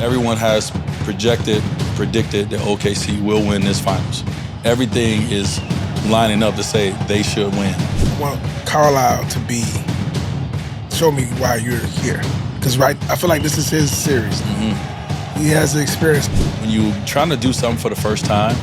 Everyone has predicted that OKC will win this finals. Everything is lining up to say they should win. I want Carlisle to show me why you're here. Because I feel like this is his series. Mm-hmm. He has the experience. When you're trying to do something for the first time,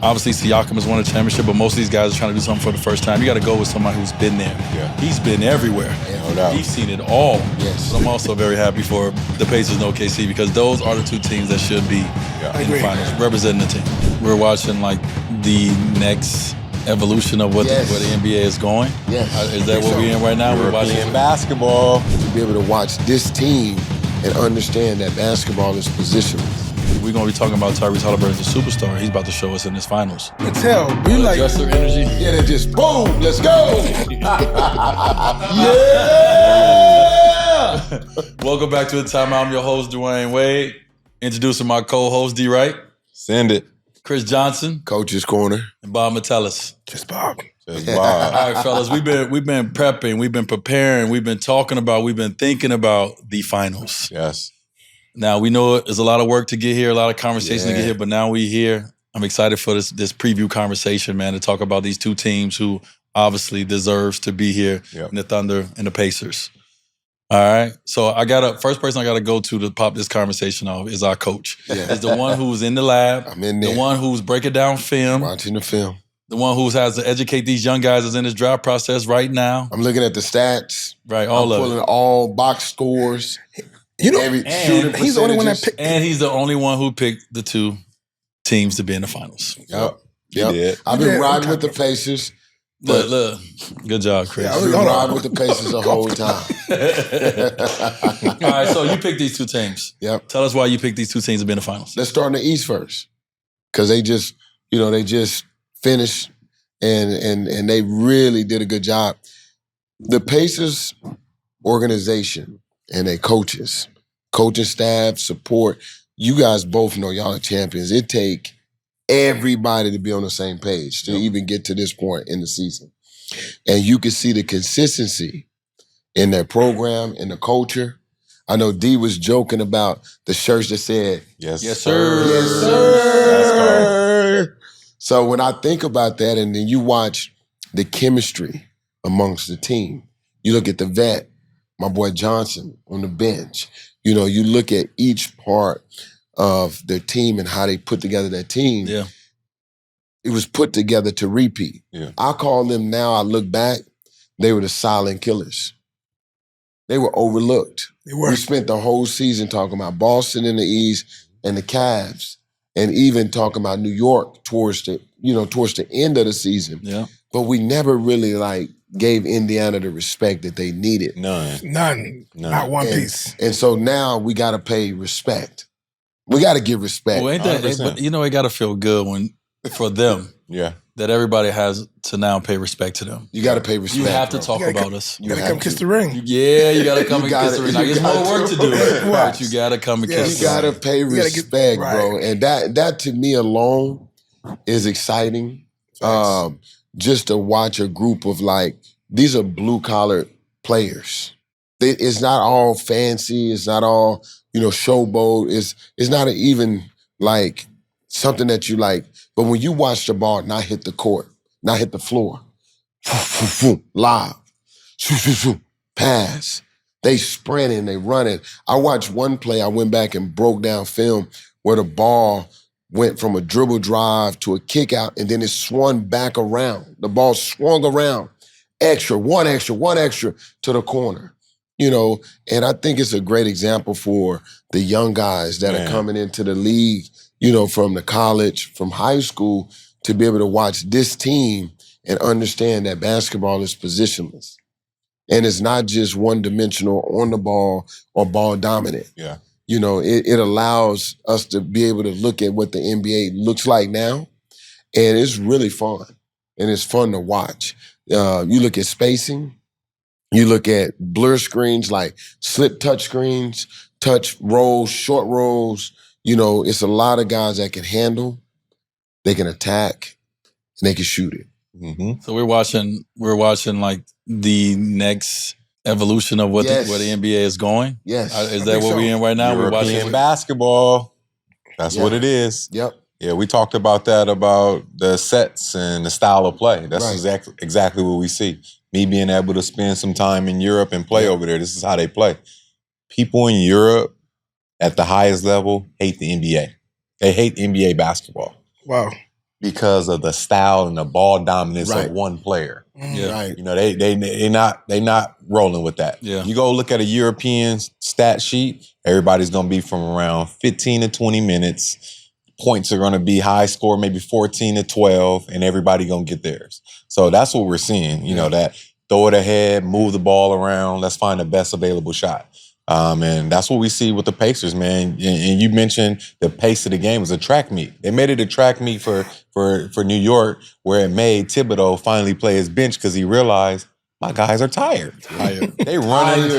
obviously Siakam has won a championship, but most of these guys are trying to do something for the first time. You got to go with somebody who's been there. Yeah. He's been everywhere. Yeah, no doubt. He's seen it all. Yes. But I'm also very happy for the Pacers and OKC because those are the two teams that should be in the finals, representing the team. We're watching like the next evolution of where the NBA is going. Yes. Is that what we're in right now? We're watching basketball. To be able to watch this team and understand that basketball is positional. We're going to be talking about Tyrese Haliburton as a superstar. He's about to show us in this finals. You can tell. We like adjust their energy. Yeah, they just boom, let's go. Yeah. Welcome back to the Timeout. I'm your host, Dwyane Wade. Introducing my co-host, D. Wright. Send it. Chris Johnson. Coach's Corner. And Bob Metellus. Just Bob. Just Bob. All right, fellas, we've been prepping, we've been preparing, we've been talking about, we've been thinking about the finals. Yes. Now, we know there's a lot of work to get here, a lot of conversation to get here, but now we're here. I'm excited for this preview conversation, man, to talk about these two teams who obviously deserves to be here in the Thunder and the Pacers. All right. So first person I gotta go to pop this conversation off is our coach. Yeah. Is the one who's in the lab. I'm in there. The one who's breaking down film. Watching the film. The one who has to educate these young guys that's in this draft process right now. I'm looking at the stats. Right, I'm all of pulling it. all box scores. You know, he's the only one that picked. And he's the only one who picked the two teams to be in the finals. Yep. Yep. I've been riding with the Pacers. Look. Good job, Chris. I've been riding with the Pacers the whole time. All right, so you picked these two teams. Yep. Tell us why you picked these two teams to be in the finals. Let's start in the East first. Because they just finished and they really did a good job. The Pacers organization and their coaches, coaching staff, support, you guys both know y'all are champions. It take everybody to be on the same page to even get to this point in the season. And you can see the consistency in their program, in the culture. I know D was joking about the shirts that said, Yes, sir. Yes, sir. So when I think about that and then you watch the chemistry amongst the team, you look at the vet, my boy Johnson on the bench, you look at each part of their team and how they put together that team. Yeah. It was put together to repeat. Yeah. I call them now, I look back, they were the silent killers. They were overlooked. They were. We spent the whole season talking about Boston in the East and the Cavs, and even talking about New York towards the end of the season. Yeah. But we never really gave Indiana the respect that they needed. None. Not one piece. And so now we got to pay respect. We got to give respect. Well, it got to feel good for them. Yeah. That everybody has to now pay respect to them. You got to pay respect. You have to bro. talk about us. You got to come kiss the ring. You got to come and kiss the ring. There's more work to do, but you got to come and kiss the ring. You got to pay respect, bro. And that to me alone is exciting. Just to watch a group of these are blue-collar players. It's not all fancy. It's not all, showboat. It's not even something that you like. But when you watch the ball not hit the court, not hit the floor, live, pass, they sprinting, they running. I watched one play, I went back and broke down film where the ball went from a dribble drive to a kick out, and then it swung back around. The ball swung around, one extra to the corner. And I think it's a great example for the young guys that are coming into the league, from the college, from high school, to be able to watch this team and understand that basketball is positionless. And it's not just one-dimensional on the ball or ball dominant. Yeah. It allows us to be able to look at what the NBA looks like now, and it's really fun. And it's fun to watch. You look at spacing, you look at blur screens like slip touch screens, touch rolls, short rolls. It's a lot of guys that can handle, they can attack, and they can shoot it. So we're watching the next evolution of what where the NBA is going? Yes. Is that what we're in right now? European We're watching basketball. That's what it is. Yep. Yeah, we talked about that, about the sets and the style of play. That's exactly what we see. Me being able to spend some time in Europe and play over there, this is how they play. People in Europe at the highest level hate the NBA. They hate NBA basketball. Wow. Because of the style and the ball dominance of one player. Yeah. Right. You know, they not rolling with that. Yeah. You go look at a European stat sheet, everybody's gonna be from around 15 to 20 minutes. Points are gonna be high score, maybe 14 to 12, and everybody gonna get theirs. So that's what we're seeing. You know, that throw it ahead, move the ball around, let's find the best available shot. And that's what we see with the Pacers, man. And you mentioned the pace of the game was a track meet. They made it a track meet for New York, where it made Thibodeau finally play his bench because he realized my guys are tired. They running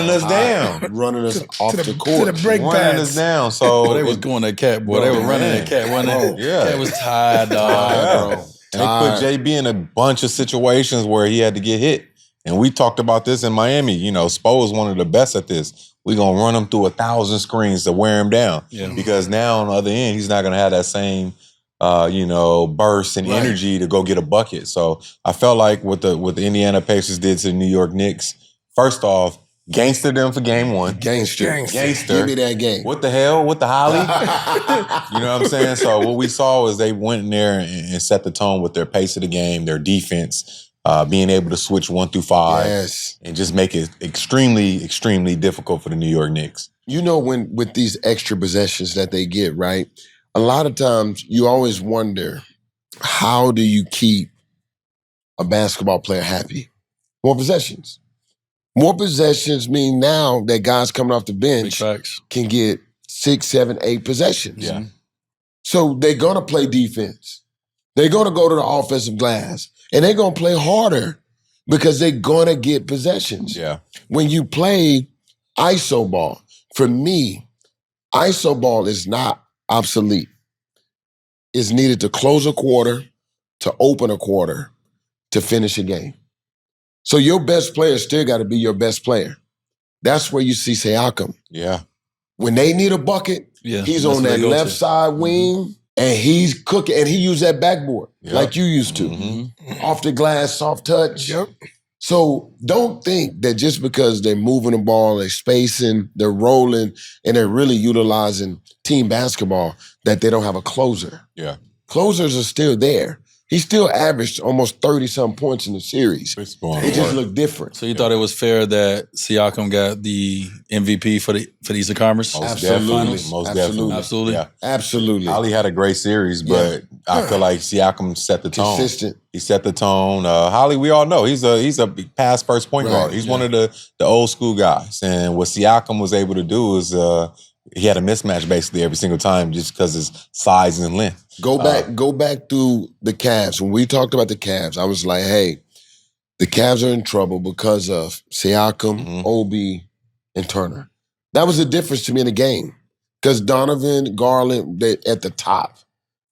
us down, running us off the court, to the break running us down. So they was going that cat, boy. They were running that cat. Cat was tired, dog. Bro. And they put JB in a bunch of situations where he had to get hit. And we talked about this in Miami. You know, Spo is one of the best at this. We're going to run him through 1,000 screens to wear him down. Yeah. Because now on the other end, he's not going to have that same, burst and energy to go get a bucket. So I felt like what the Indiana Pacers did to the New York Knicks, first off, gangster them for game one. Gangster. Give me that game. What the hell? What the holly? You know what I'm saying? So what we saw was they went in there and set the tone with their pace of the game, their defense, being able to switch 1 through 5 and just make it extremely, extremely difficult for the New York Knicks. You know, when with these extra possessions that they get, right? A lot of times you always wonder, how do you keep a basketball player happy? More possessions. More possessions mean now that guys coming off the bench can get 6, 7, 8 possessions. Yeah. So they're going to play defense. They're going to go to the offensive glass. And they're going to play harder because they're going to get possessions. Yeah. When you play ISO ball, for me, ISO ball is not obsolete. It's needed to close a quarter, to open a quarter, to finish a game. So your best player still got to be your best player. That's where you see Siakam. Yeah. When they need a bucket, he's on that left side wing. And he's cooking, and he used that backboard like you used to. Off the glass, soft touch. Yep. So don't think that just because they're moving the ball, they're spacing, they're rolling, and they're really utilizing team basketball, that they don't have a closer. Yeah. Closers are still there. He still averaged almost 30-some points in the series. It just looked different. So you thought it was fair that Siakam got the MVP for the Eastern Conference? Absolutely. Yeah. Absolutely. Ali had a great series, but I feel like Siakam set the tone. Consistent. He set the tone. Holly, we all know he's a past first point guard. He's one of the old school guys. And what Siakam was able to do is he had a mismatch basically every single time just because his size and length. Go back through the Cavs. When we talked about the Cavs, I was like, hey, the Cavs are in trouble because of Siakam, Obi, and Turner. That was the difference to me in the game. Because Donovan, Garland, they're at the top.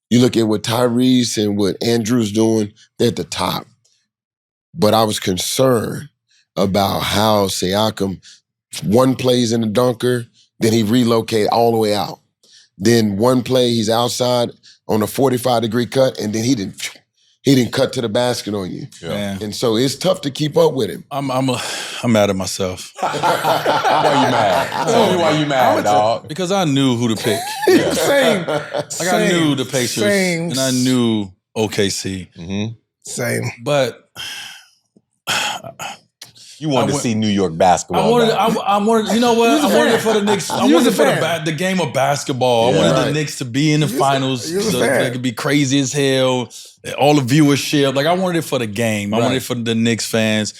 You look at what Tyrese and what Andrew's doing, they're at the top. But I was concerned about how Siakam, one plays in the dunker, then he relocated all the way out. Then one play, he's outside on a 45-degree cut, and then he didn't cut to the basket on you. Yeah. And so it's tough to keep up with him. I'm mad at myself. Why you mad? Tell me why you mad, dog. Because I knew who to pick. Same. I knew the Pacers and I knew OKC. Same. But you wanted to see New York basketball. I wanted, you know what? I wanted it for the Knicks. I wanted it for the game of basketball. I wanted the Knicks to be in the finals. They could be crazy as hell. All the viewership. Like, I wanted it for the game. I wanted it for the Knicks fans.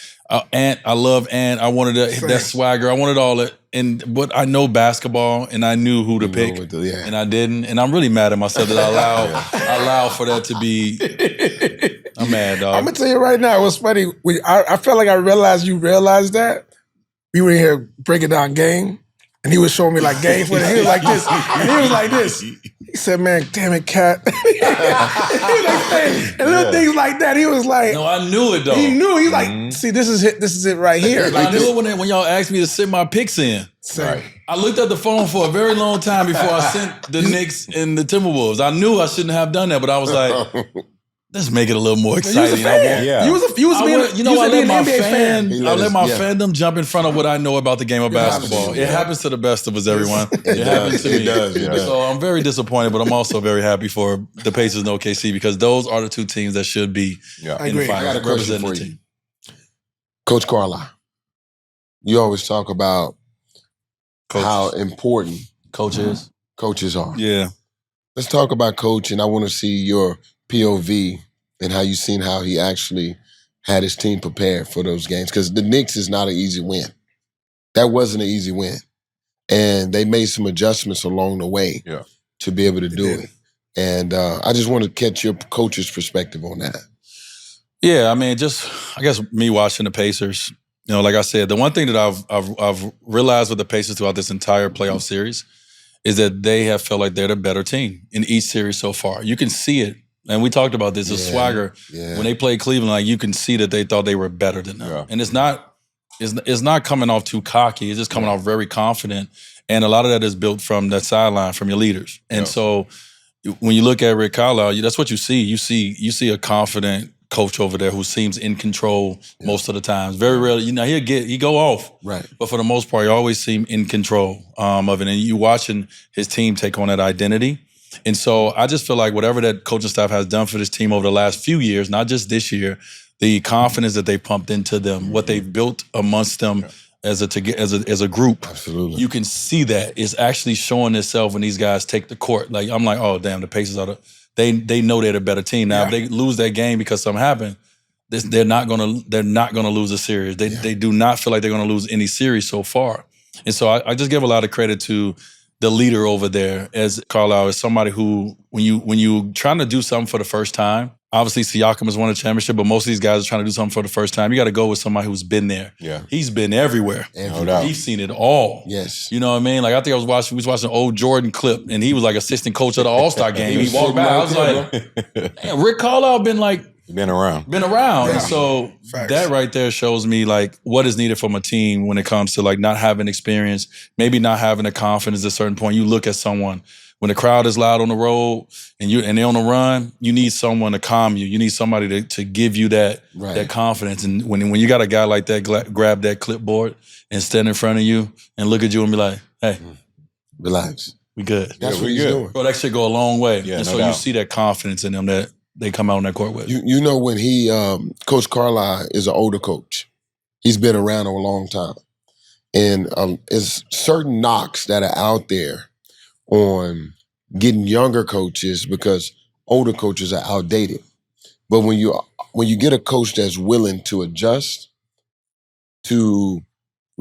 Ant, I love Ant. I wanted that swagger. I wanted all that. But I know basketball, and I knew who to pick, and I didn't. And I'm really mad at myself that I allowed for that to be. I'm mad, dog. I'm gonna tell you right now, it was funny. I felt like I realized you realized that. We were in here breaking down game, and he was showing me like game footage. He was like this, and he was like this. He said, man, damn it, Cat. And little things like that. He was like, no, I knew it though. He knew. He's like, see, this is it right here. I knew it when y'all asked me to send my picks in. Right. I looked at the phone for a very long time before I sent the Knicks and the Timberwolves. I knew I shouldn't have done that, but I was like, let's make it a little more exciting. You was a fan. Yeah. You was I let my fan. fandom jump in front of what I know about the game of basketball. It happens to the best of us, everyone. It happens to me. It does. So I'm very disappointed, but I'm also very happy for the Pacers and OKC because those are the two teams that should be in the finals. I got a question for you. Coach Carlisle, you always talk about how important coaches are. Yeah. Let's talk about Coach, and I want to see your POV and how you seen how he actually had his team prepared for those games. Because the Knicks is not an easy win. That wasn't an easy win. And they made some adjustments along the way to be able to do it. And I just want to catch your coach's perspective on that. Yeah, I mean, I guess me watching the Pacers, like I said, the one thing that I've realized with the Pacers throughout this entire playoff series is that they have felt like they're the better team in each series so far. You can see it. And we talked about this, the swagger. Yeah. When they played Cleveland, like you can see that they thought they were better than them. Yeah. And it's not coming off too cocky. It's just coming off very confident. And a lot of that is built from that sideline, from your leaders. And so when you look at Rick Carlisle, that's what you see. You see a confident coach over there who seems in control most of the times. Very rarely, he go off. Right. But for the most part, he always seem in control of it. And you watching his team take on that identity. And so I just feel like whatever that coaching staff has done for this team over the last few years, not just this year, the confidence that they pumped into them, what they've built amongst them as a group, absolutely, you can see that it's actually showing itself when these guys take the court. Like I'm like, oh damn, the Pacers they know they're the better team. Now if they lose that game because something happened, they're not gonna lose a series. They do not feel like they're gonna lose any series so far. And so I just give a lot of credit to the leader over there as Carlisle is somebody who, when you trying to do something for the first time, obviously Siakam has won a championship, but most of these guys are trying to do something for the first time. You got to go with somebody who's been there. Yeah. He's been everywhere. No doubt. He's seen it all. Yes. You know what I mean? Like I think we was watching an old Jordan clip and he was like assistant coach of the All-Star game. He walked by, I was like, man, Rick Carlisle been around. Yeah. And so that right there shows me like what is needed from a team when it comes to like not having experience, maybe not having the confidence at a certain point. You look at someone, when the crowd is loud on the road and they're on the run, you need someone to calm you. You need somebody to give you that confidence. And when you got a guy like that grab that clipboard and stand in front of you and look at you and be like, hey, relax. We good. That's what he's doing. Bro, that should go a long way. Yeah, and so you see that confidence in them that they come out on that court with. You know when Coach Carlisle is an older coach. He's been around a long time. And there's certain knocks that are out there on getting younger coaches because older coaches are outdated. But when you get a coach that's willing to adjust, to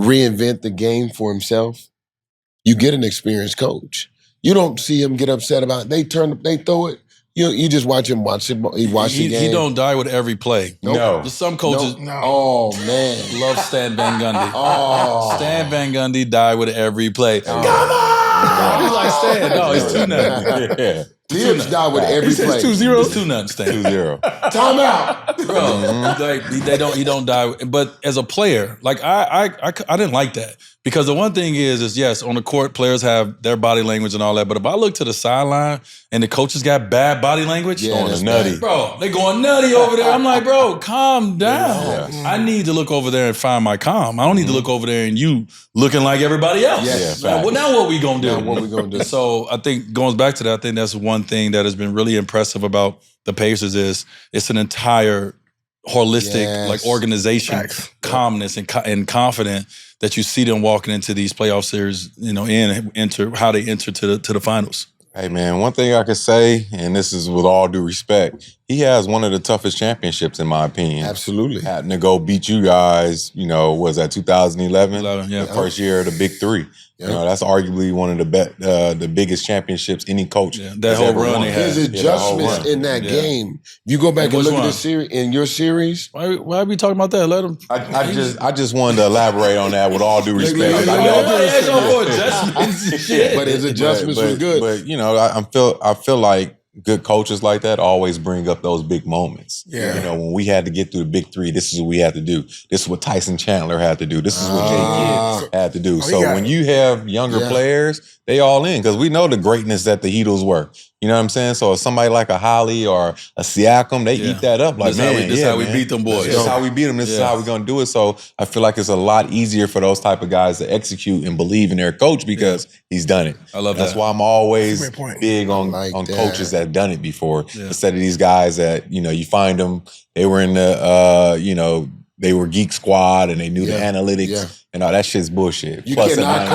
reinvent the game for himself, you get an experienced coach. You don't see him get upset about it. They throw it. You just watch him watch the game. He don't die with every play. Nope. No. There's some coaches Oh, man. love Stan Van Gundy. Oh. Stan Van Gundy died with every play. Oh. Come on! He's like Stan. No, it's 2-0. Yeah. Tibbs died with every play. 2-0. It's 2-0, Stan. 2-0. Timeout. Bro, like he don't die. But as a player, like I didn't like that. Because the one thing is yes, on the court, players have their body language and all that. But if I look to the sideline and the coaches got bad body language, that's nutty. bro, they going nutty over there. I'm like, bro, calm down. Yeah. I need to look over there and find my calm. I don't need to look over there and you looking like everybody else. Yes. Yeah, well, now what we gonna do? Now what we gonna do? So I think going back to that, I think that's one thing that has been really impressive about the Pacers is it's an entire holistic like organization, calmness and confident that you see them walking into these playoff series, how they enter to the finals. Hey man, one thing I could say, and this is with all due respect, he has one of the toughest championships in my opinion. Absolutely. Having to go beat you guys, was that 2011? Yeah. The first year of the Big Three. Yeah. That's arguably one of the biggest championships any coach. Yeah, that whole run they had. His adjustments in that game. You go back and look at the series in your series. Why are we talking about that? Let him. I just wanted to elaborate on that with all due respect. But his adjustments were good. But I feel like good coaches like that always bring up those big moments. Yeah. When we had to get through the Big Three, this is what we had to do. This is what Tyson Chandler had to do. This is what Jay Kidd had to do. So when you have younger players, they all in because we know the greatness that the Heatles were. You know what I'm saying? So if somebody like a Holly or a Siakam, they eat that up. Like, this is how we beat them boys. This is how we beat them. This is how we're going to do it. So I feel like it's a lot easier for those type of guys to execute and believe in their coach because he's done it. I love That's that. why I'm always big on that. coaches that done it before instead of these guys that, you find them, they were in the, they were Geek Squad and they knew the analytics and all that shit's bullshit. You Plus cannot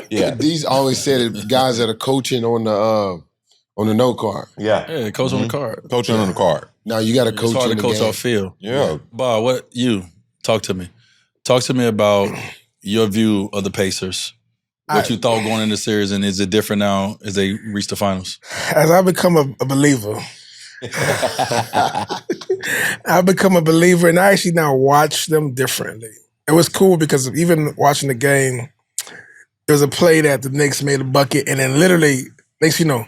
coach. These always said it, guys that are coaching on the note card. Yeah, coach on the card. Coaching on the card. Now you got to coach It's hard in to the coach game. off field. Yeah. Bob, talk to me. Talk to me about your view of the Pacers. What you thought going into the series, and is it different now as they reach the finals? As I become a believer, I've become a believer, and I actually now watch them differently. It was cool because even watching the game, there was a play that the Knicks made a bucket, and then literally, next you know,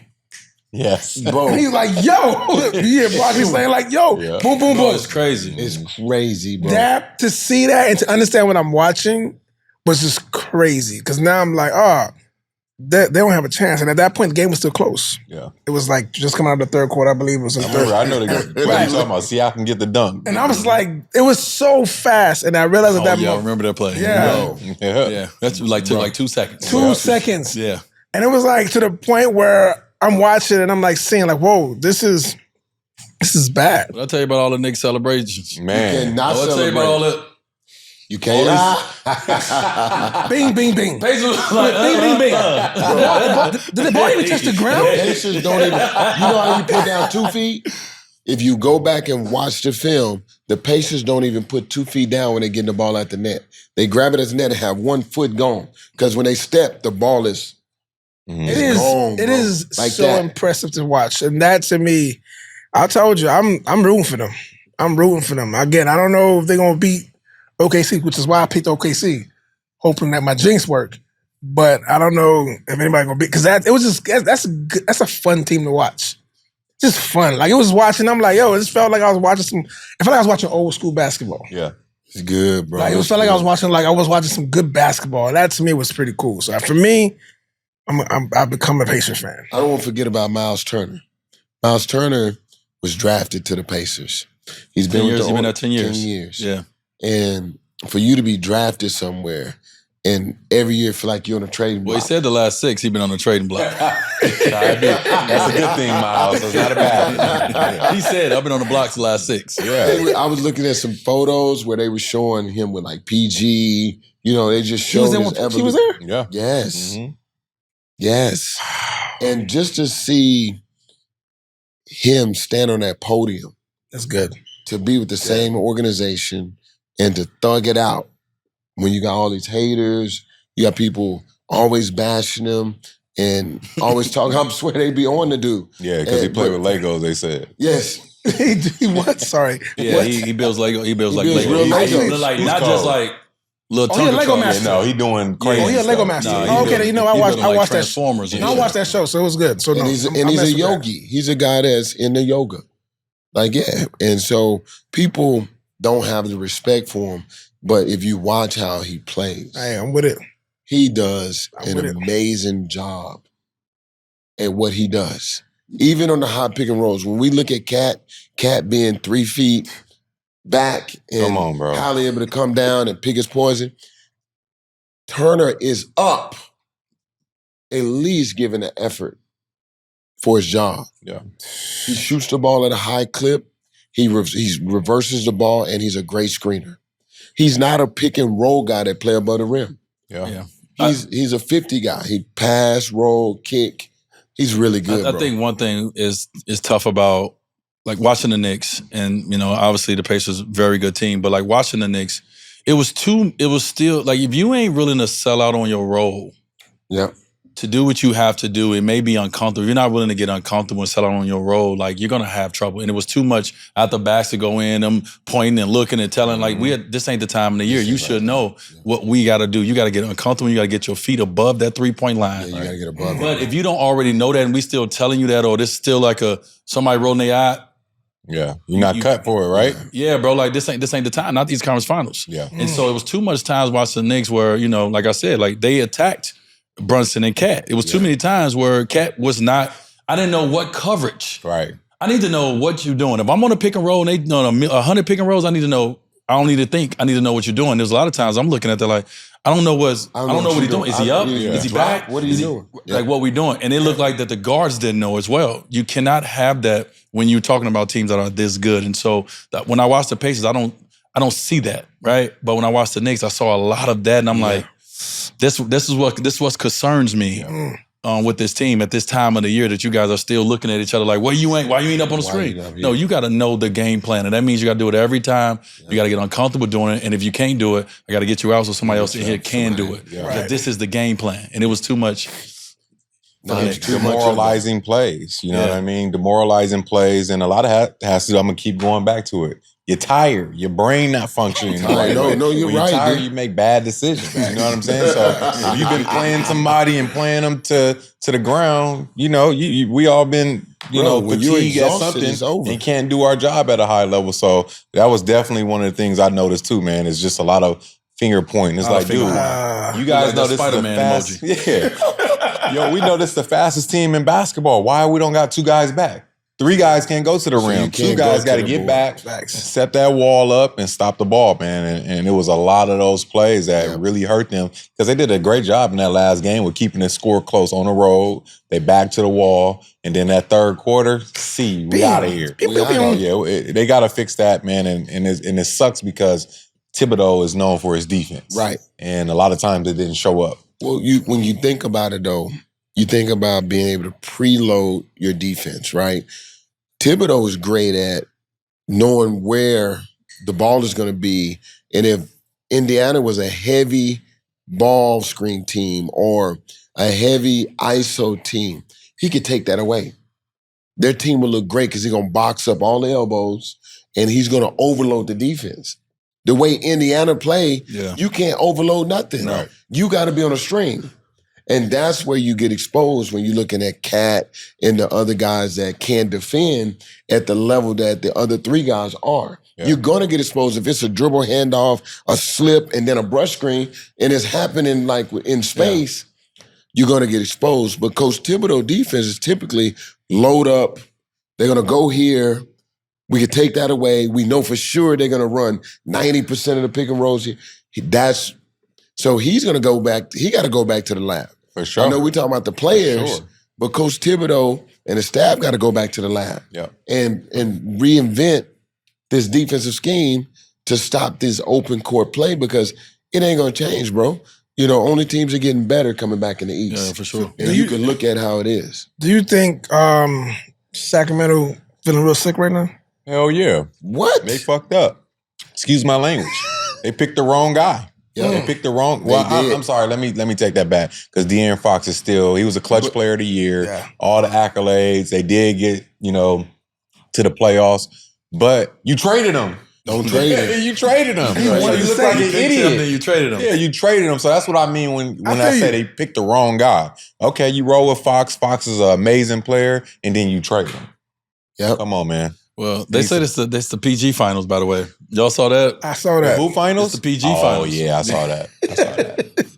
yes, bro. and he's like, yo, you hear Brocky saying like, yo, boom, boom, boom. It's crazy. It's crazy, bro. That, to see that and to understand what I'm watching was just crazy. Because now I'm like, they don't have a chance. And at that point, the game was still close. Yeah. It was like just coming out of the third quarter, I believe it was in the third. I know the game. What are you talking about? Siakam get the dunk. And I was like, it was so fast. And I realized at that I moment. remember that play. Yeah. Yeah. That's took like 2 seconds. 2 seconds. Yeah. And it was like to the point where I'm watching and I'm like seeing like, whoa, this is bad. But I'll tell you about all the Knicks celebrations. Man. Cannot I'll tell you about all that. You can't. Bing, bing, bing. Pacers like, Bing, bing, bing. Did the ball even touch the ground? Pacers don't even. You know how you put down 2 feet? If you go back and watch the film, the Pacers don't even put 2 feet down when they get the ball at the net. They grab it at the net and have 1 foot gone. Because when they step, the ball is gone, It is like so that. impressive to watch. And that to me, I told you, I'm rooting for them. I'm rooting for them. Again, I don't know if they're gonna beat OKC, which is why I picked OKC, hoping that my jinx work. But I don't know if anybody gonna beat because that's a fun team to watch. Just fun. Like it was watching, I'm like, yo, it just felt like I was watching I felt like I was watching old school basketball. Yeah. It's good, bro. Like it felt like I was watching some good basketball. And that to me was pretty cool. So for me, I've become a Pacers fan. I don't want to forget about Miles Turner. Miles Turner was drafted to the Pacers. He's been 10 years. with He's been there 10 years. 10 years. Yeah. And for you to be drafted somewhere and every year feel like you're on a trading Well, block. he said the last 6 he's been on the trading block. That's a good thing, Miles. It's not a bad thing. He said, I've been on the blocks the last 6. Yeah. I was looking at some photos where they were showing him with like PG. They just He was showed there. his evolution. He was there. Yeah. Yes. Mhm. Yes. And just to see him stand on that podium, That's good. to be with the same organization and to thug it out when you got all these haters, you got people always bashing him and always talking. I'm swear they be on the dude. Yeah, because he played with Legos, they said. Yes. He what? Sorry. Yeah, What? he builds Lego. He builds like builds Lego. real He Legos. look like He's not cold. just like little Oh, he a Tonka Lego trucks. master. Yeah, no, he doing crazy Oh, he a Lego stuff. master. Nah, he Oh, okay, building- you know, he I building like watched that. Transformers. I watched that show, so it was good. So And no, he's I a messed with that. yogi. He's a guy that's into yoga. Like, yeah. And so people don't have the respect for him. But if you watch how he plays, Hey, I'm with it. he does I'm an with it. amazing job at what he does. Even on the high pick and rolls, when we look at Cat being 3 feet back and Come on, bro. highly able to come down and pick his poison, Turner is up, at least giving an effort for his job. Yeah. He shoots the ball at a high clip. He reverses the ball, and he's a great screener. He's not a pick and roll guy that play above the rim. Yeah. He's a 50 guy. He pass, roll, kick. He's really good, I bro. think one thing is tough about like watching the Knicks, and you know, obviously the Pacers very good team, but like watching the Knicks, it was still like if you ain't willing to sell out on your role, to do what you have to do, it may be uncomfortable. If you're not willing to get uncomfortable and sell out on your role, like you're gonna have trouble. And it was too much at the backs to go in, them pointing and looking and telling, like this ain't the time of the year. You should know what we gotta do. You gotta get uncomfortable, you gotta get your feet above that 3-point line. Yeah, you gotta get above But if you don't already know that and we still telling you that, or this is still like somebody rolling their eye. Yeah, you're not cut for it, right? Yeah, bro. Like this ain't the time. Not these conference finals. Yeah, and so it was too much times watching the Knicks where, you know, like I said, like they attacked Brunson and Cat. It was too many times where Cat was not. I didn't know what coverage. Right. I need to know what you're doing. If I'm on a pick and roll and they know 100 pick and rolls, I need to know. I don't need to think. I need to know what you're doing. There's a lot of times I'm looking at that like I don't know what he's doing. Is he up? Is he back? What are you doing? Like what we doing? And it looked like that the guards didn't know as well. You cannot have that when you're talking about teams that are this good. And so when I watch the Pacers, I don't see that, right? But when I watch the Knicks, I saw a lot of that, and I'm like, this is what concerns me with this team at this time of the year, that you guys are still looking at each other like, why you ain't up on the screen? No, you got to know the game plan, and that means you got to do it every time. You got to get uncomfortable doing it, and if you can't do it, I got to get you out so somebody else in here can do it. That this is the game plan, and it was too much. Demoralizing plays, you know what I mean? Demoralizing plays, and a lot of that has to do, I'm going to keep going back to it. You're tired. Your brain not functioning. Right? No, you're when right. You're tired, you make bad decisions. You know what I'm saying? So if you've been playing somebody and playing them to the ground, you know, we all been, fatigued at something and can't do our job at a high level. So that was definitely one of the things I noticed too, man. It's just a lot of finger pointing. It's like, dude, you guys know this is the fastest. Yeah. Yo, we know this is the fastest team in basketball. Why we don't got two guys back? 3 guys can't go to the rim. 2 guys got to get back, set that wall up, and stop the ball, man. And it was a lot of those plays that really hurt them, because they did a great job in that last game with keeping the score close on the road. They back to the wall, and then that third quarter, we out of here. They got to fix that, man. And it sucks because Thibodeau is known for his defense, right? And a lot of times it didn't show up. Well, when you think about it, though, you think about being able to preload your defense, right? Thibodeau is great at knowing where the ball is going to be. And if Indiana was a heavy ball screen team or a heavy ISO team, he could take that away. Their team will look great because he's going to box up all the elbows and he's going to overload the defense. The way Indiana play, you can't overload nothing. Right. You got to be on a string. And that's where you get exposed when you're looking at Cat and the other guys that can defend at the level that the other 3 guys are. Yeah. You're going to get exposed if it's a dribble handoff, a slip, and then a brush screen, and it's happening like in space, you're going to get exposed. But Coach Thibodeau defense is typically load up. They're going to go here. We can take that away. We know for sure they're going to run 90% of the pick and rolls here. So he's going to go back. He got to go back to the lab. For sure. I know we're talking about the players, but Coach Thibodeau and the staff got to go back to the lab and reinvent this defensive scheme to stop this open court play, because it ain't going to change, bro. You know, only teams are getting better coming back in the East. Yeah, for sure. And you can look at how it is. Do you think Sacramento feeling real sick right now? Hell yeah. What? They fucked up. Excuse my language. They picked the wrong guy. Yeah. They picked the wrong. Well, I'm sorry. Let me take that back, because De'Aaron Fox is still. He was a clutch player of the year. Yeah. All the accolades. They did get to the playoffs, but you traded him. Don't trade him. You traded him. You look like an idiot. Then you traded him. Yeah, you traded him. So that's what I mean when I say they picked the wrong guy. Okay, you roll with Fox. Fox is an amazing player, and then you trade him. Yep. Come on, man. Well, they say this the PG finals, by the way. Y'all saw that? I saw that. The who finals? It's the PG finals. Oh, yeah, I saw that.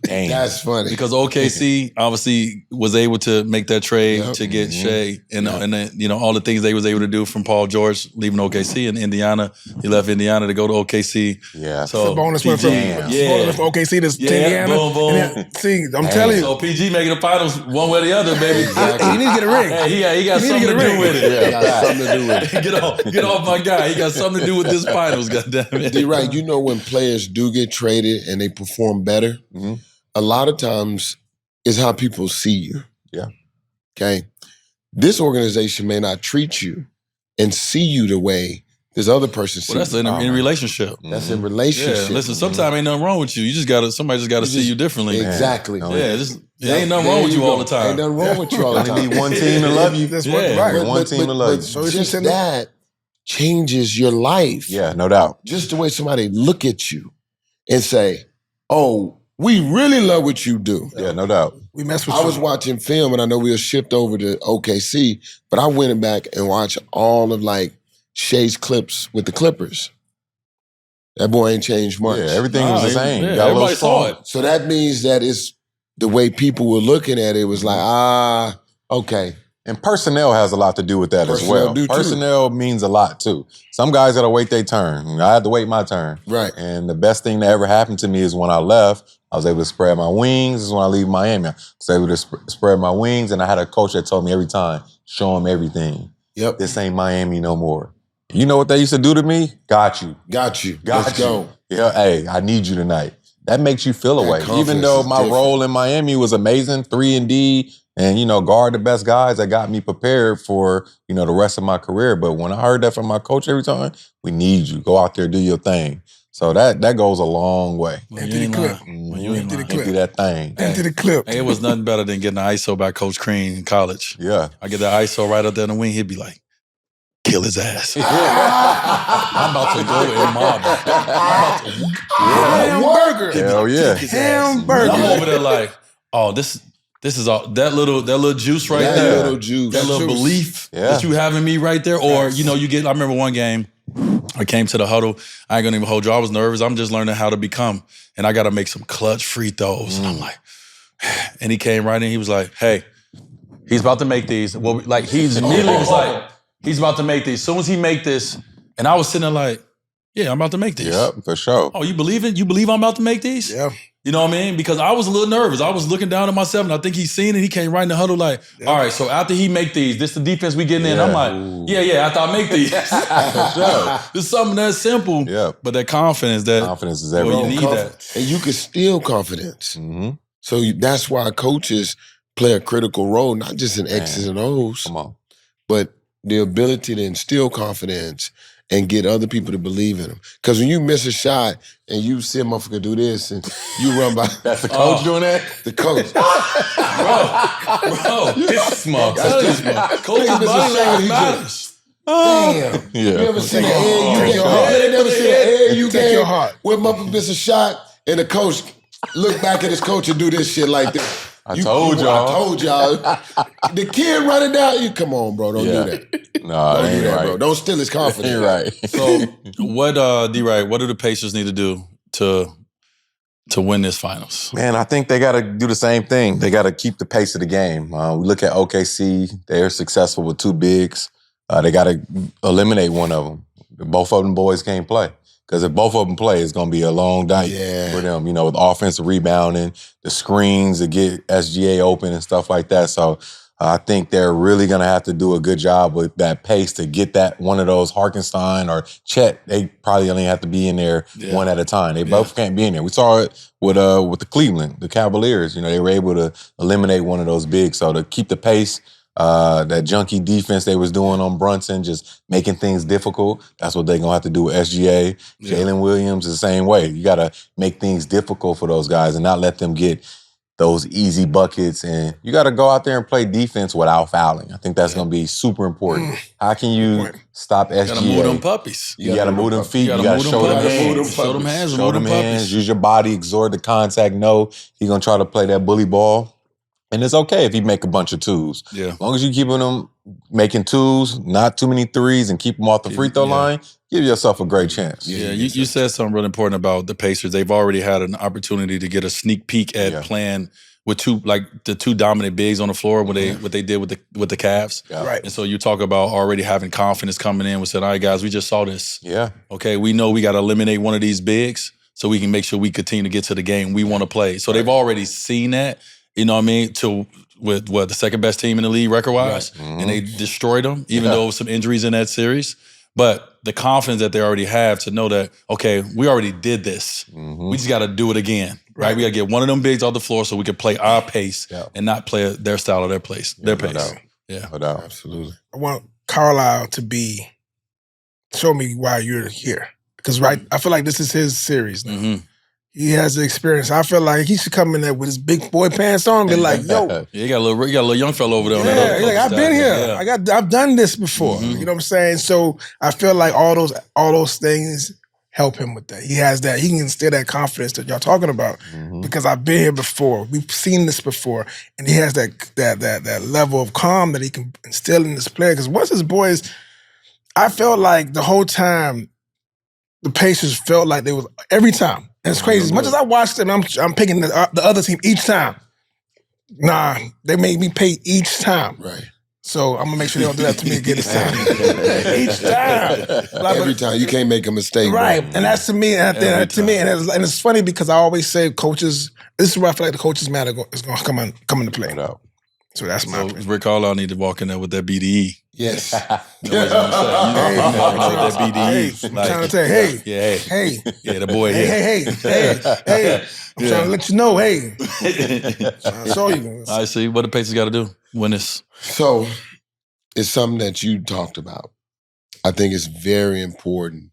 Dang. That's funny. Because OKC obviously was able to make that trade to get Shea and then, all the things they was able to do from Paul George leaving OKC and Indiana. He left Indiana to go to OKC. Yeah. So the bonus went from OKC to Indiana. Boom, boom. Then, I'm telling you. So PG making the finals one way or the other, baby. Exactly. He need to get a ring. Hey, he got something to do with it. Yeah, he got something to do with it. Get off my guy. He got something to do with this finals, goddammit. You're right. You know, when players do get traded and they perform better, a lot of times is how people see you. Yeah. Okay? This organization may not treat you and see you the way this other person sees Well, that's you. in a relationship. That's in relationship. Yeah, listen, sometimes ain't nothing wrong with you. Somebody just gotta see you differently. Exactly. Yeah, ain't nothing wrong with you all the time. Ain't nothing wrong with you all the time. You need one team to love you. That's Yeah. One team to love you. So just that changes your life. Yeah, no doubt. Just the way somebody look at you and say, oh, we really love what you do. Yeah, no doubt. We mess with you. I was watching film, and I know we'll shift over to OKC, but I went back and watched all of Shea's clips with the Clippers. That boy ain't changed much. Yeah, everything was the same. Yeah, Got a little everybody saw it. So that means that it's the way people were looking at it was like, okay. And personnel has a lot to do with that as well. Personnel means a lot too. Some guys gotta wait their turn. I had to wait my turn. Right. And the best thing that ever happened to me is when I left, I was able to spread my wings. This is when I leave Miami. I was able to spread my wings, and I had a coach that told me every time, show him everything. Yep. This ain't Miami no more. You know what they used to do to me? Got you. Let's go. Yeah, hey, I need you tonight. That makes you feel away. Even though my role in Miami was amazing, 3-and-D, and, guard the best guys that got me prepared for, the rest of my career. But when I heard that from my coach every time, we need you. Go out there, do your thing. So that goes a long way. Empty the clip. Empty that thing. Empty the clip. Hey, it was nothing better than getting the ISO by Coach Crean in college. Yeah. I get the ISO right up there in the wing, he'd be like, kill his ass. I'm about to go and mob him. Hamburger. Hell yeah. Hamburger. I'm over there like, oh, this is all that little juice right there. That little juice. That little belief that you have in me right there. Or, you get, I remember one game, I came to the huddle. I ain't gonna even hold you. I was nervous. I'm just learning how to become. And I gotta make some clutch free throws. And I'm like, and he came right in. He was like, hey, he's about to make these. Well, he's immediately was like, he's about to make these. As soon as he make this, and I was sitting there like, yeah, I'm about to make these. Yep, for sure. Oh, you believe it? You believe I'm about to make these? Yeah. You know what I mean? Because I was a little nervous. I was looking down at myself, and I think he's seen it. He came right in the huddle like, all right, so after he make these, this the defense we getting in. I'm like, yeah, after I make these. It's something that simple, but that confidence is everything. You need that. And you can steal confidence. Mm-hmm. So that's why coaches play a critical role, not just in X's and O's, Come on. but the ability to instill confidence and get other people to believe in them. Because when you miss a shot and you see a motherfucker do this and you run by... That's the coach doing that? The coach. Bro, it's smart. Coach's body language matters. Damn. Yeah. You ever seen an AAU game? Never seen an AAU game where motherfucker miss a shot and the coach look back at his coach and do this shit like this. I told y'all. The kid running down, you come on, bro. Don't do that. No, Don't do that, right. bro. Don't steal his confidence. You're right. So what, D-Wright, what do the Pacers need to do to win this finals? Man, I think they got to do the same thing. They got to keep the pace of the game. We look at OKC. They're successful with two bigs. They got to eliminate one of them. Both of them boys can't play. Because if both of them play, it's going to be a long night for them, with offensive rebounding, the screens to get SGA open and stuff like that. So I think they're really going to have to do a good job with that pace to get that one of those Hartenstein or Chet. They probably only have to be in there one at a time. They both can't be in there. We saw it with the Cleveland, the Cavaliers. They were able to eliminate one of those bigs. So to keep the pace, that junky defense they was doing on Brunson, just making things difficult. That's what they're going to have to do with SGA. Jalen Williams is the same way. You got to make things difficult for those guys and not let them get those easy buckets. And you got to go out there and play defense without fouling. I think that's going to be super important. How can you stop SGA? You got to move them puppies. You got to move them feet. You got to show them hands. Show them hands. Show them hands. Use your body. Exhort the contact. No, he's going to try to play that bully ball. And it's okay if you make a bunch of twos. Yeah. As long as you keeping them making twos, not too many threes, and keep them off the free throw line, give yourself a great chance. Yeah, you said something really important about the Pacers. They've already had an opportunity to get a sneak peek at playing with the two dominant bigs on the floor. What they did with the Cavs. Yeah. Right. And so you talk about already having confidence coming in. We said, all right, guys, we just saw this. Yeah. Okay, we know we got to eliminate one of these bigs so we can make sure we continue to get to the game we want to play. So they've already seen that. You know what I mean? With the second best team in the league record-wise. Right. And they destroyed them, even though there was some injuries in that series. But the confidence that they already have to know that, okay, we already did this. We just got to do it again, right? We got to get one of them bigs off the floor so we can play our pace and not play their style or their pace. No doubt. Yeah. No doubt. Absolutely. I want Carlisle to show me why you're here. Because I feel like this is his series now. Mm-hmm. He has the experience. I feel like he should come in there with his big boy pants on and be like, yo. Yeah, you got a little young fellow over there on that Yeah, other he's like, I've been here. Yeah. I've done this before. Mm-hmm. You know what I'm saying? So I feel like all those things help him with that. He has that. He can instill that confidence that y'all talking about because I've been here before. We've seen this before, and he has that level of calm that he can instill in this player. Because once his boys, I felt like the whole time the Pacers felt like they was every time. And it's crazy. As much as I watched them, I'm picking the other team each time. Nah, they made me pay each time. Right. So I'm gonna make sure they don't do that to me again this time. Each time. Like, Every time. You can't make a mistake. Right. Bro. And that's to me, and it's funny because I always say coaches, this is where I feel like the coaches matter is gonna come into play. So that's my opinion. Rick Carlisle need to walk in there with that BDE. Yes. With that BDE. I'm trying to tell you, hey. Yeah, the boy here. Hey. I'm trying to let you know, hey. I saw you. I see. What the Pacers got to do win this? So it's something that you talked about. I think it's very important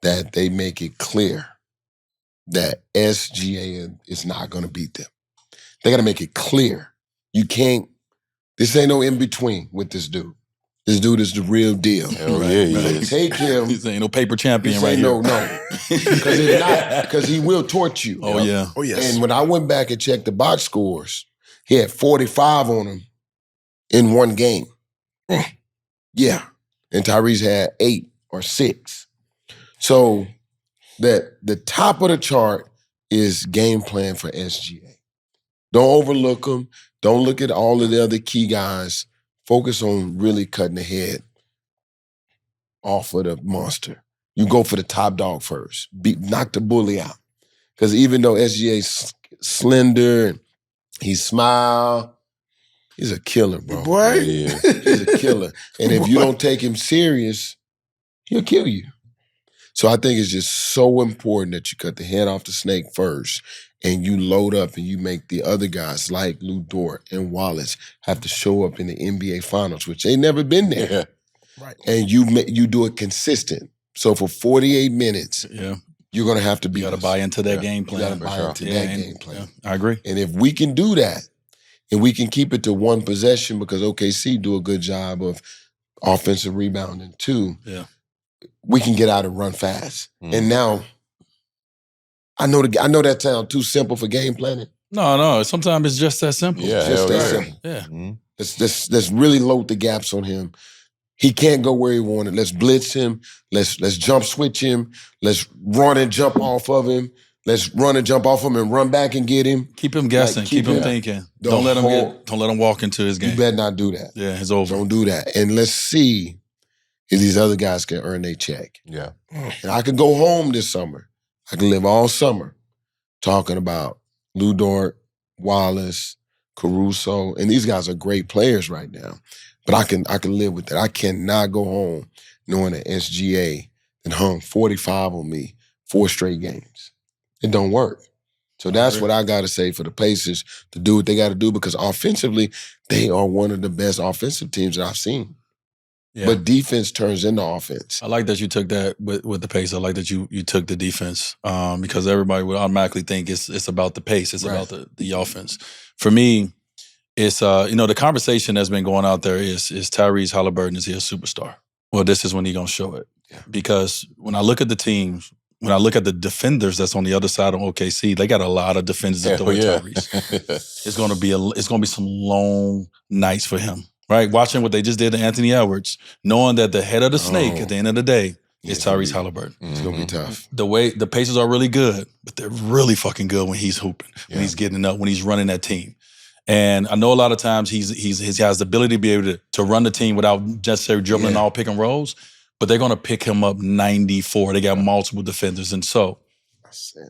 that they make it clear that SGA is not going to beat them. They got to make it clear. You can't, this ain't no in-between with this dude. This dude is the real deal. Take him. This ain't no paper champion right here. No. Because it's not, because he will torch you. Oh, yeah. Oh, yes. And when I went back and checked the box scores, he had 45 on him in one game. Yeah. And Tyrese had 8 or 6. So that the top of the chart is game plan for SGA. Don't overlook them. Don't look at all of the other key guys. Focus on really cutting the head off of the monster. You go for the top dog first. Knock the bully out. Because even though SGA's slender, he smile, he's a killer, bro. Boy. Yeah. He's a killer. And if you don't take him serious, he'll kill you. So I think it's just so important that you cut the head off the snake first and you load up and you make the other guys like Lou Dort and Wallace have to show up in the NBA Finals, which they never been there. Yeah. Right. And you do it consistent. So for 48 minutes, you're going to have to be. You got to buy into that game plan. You got to buy into that game plan. I agree. And if we can do that, and we can keep it to one possession because OKC do a good job of offensive rebounding too, we can get out and run fast. And now, I know that sounds too simple for game planning. No. Sometimes it's just that simple. Yeah, just that simple. Yeah. Let's really load the gaps on him. He can't go where he wanted. Let's blitz him. Let's jump switch him. Let's run and jump off of him. Let's run and jump off him and run back and get him. Keep him guessing. Keep him thinking. Don't let him walk into his game. You better not do that. Yeah, it's over. Don't do that. And let's see if these other guys can earn their check. Yeah. And I could go home this summer. I can live all summer talking about Lou Dort, Wallace, Caruso, and these guys are great players right now. But I can live with that. I cannot go home knowing that SGA and hung 45 on me 4 straight games. It don't work. So that's what I got to say for the Pacers to do what they got to do because offensively, they are one of the best offensive teams that I've seen. Yeah. But defense turns into offense. I like that you took that with the pace. I like that you took the defense because everybody would automatically think it's about the pace. It's about the offense. For me, it's the conversation that's been going out there is Tyrese Haliburton, is he a superstar? Well, this is when he's gonna show it. Yeah. Because when I look at the teams, when I look at the defenders that's on the other side of OKC, they got a lot of defenders that throw at Tyrese. It's gonna be some long nights for him. Right? Watching what they just did to Anthony Edwards, knowing that the head of the snake at the end of the day is Tyrese Haliburton. It's gonna be tough. The Pacers are really good, but they're really fucking good when he's hooping, when he's getting up, when he's running that team. And I know a lot of times he has the ability to be able to run the team without necessarily dribbling all pick and rolls, but they're gonna pick him up 94. They got multiple defenders. And so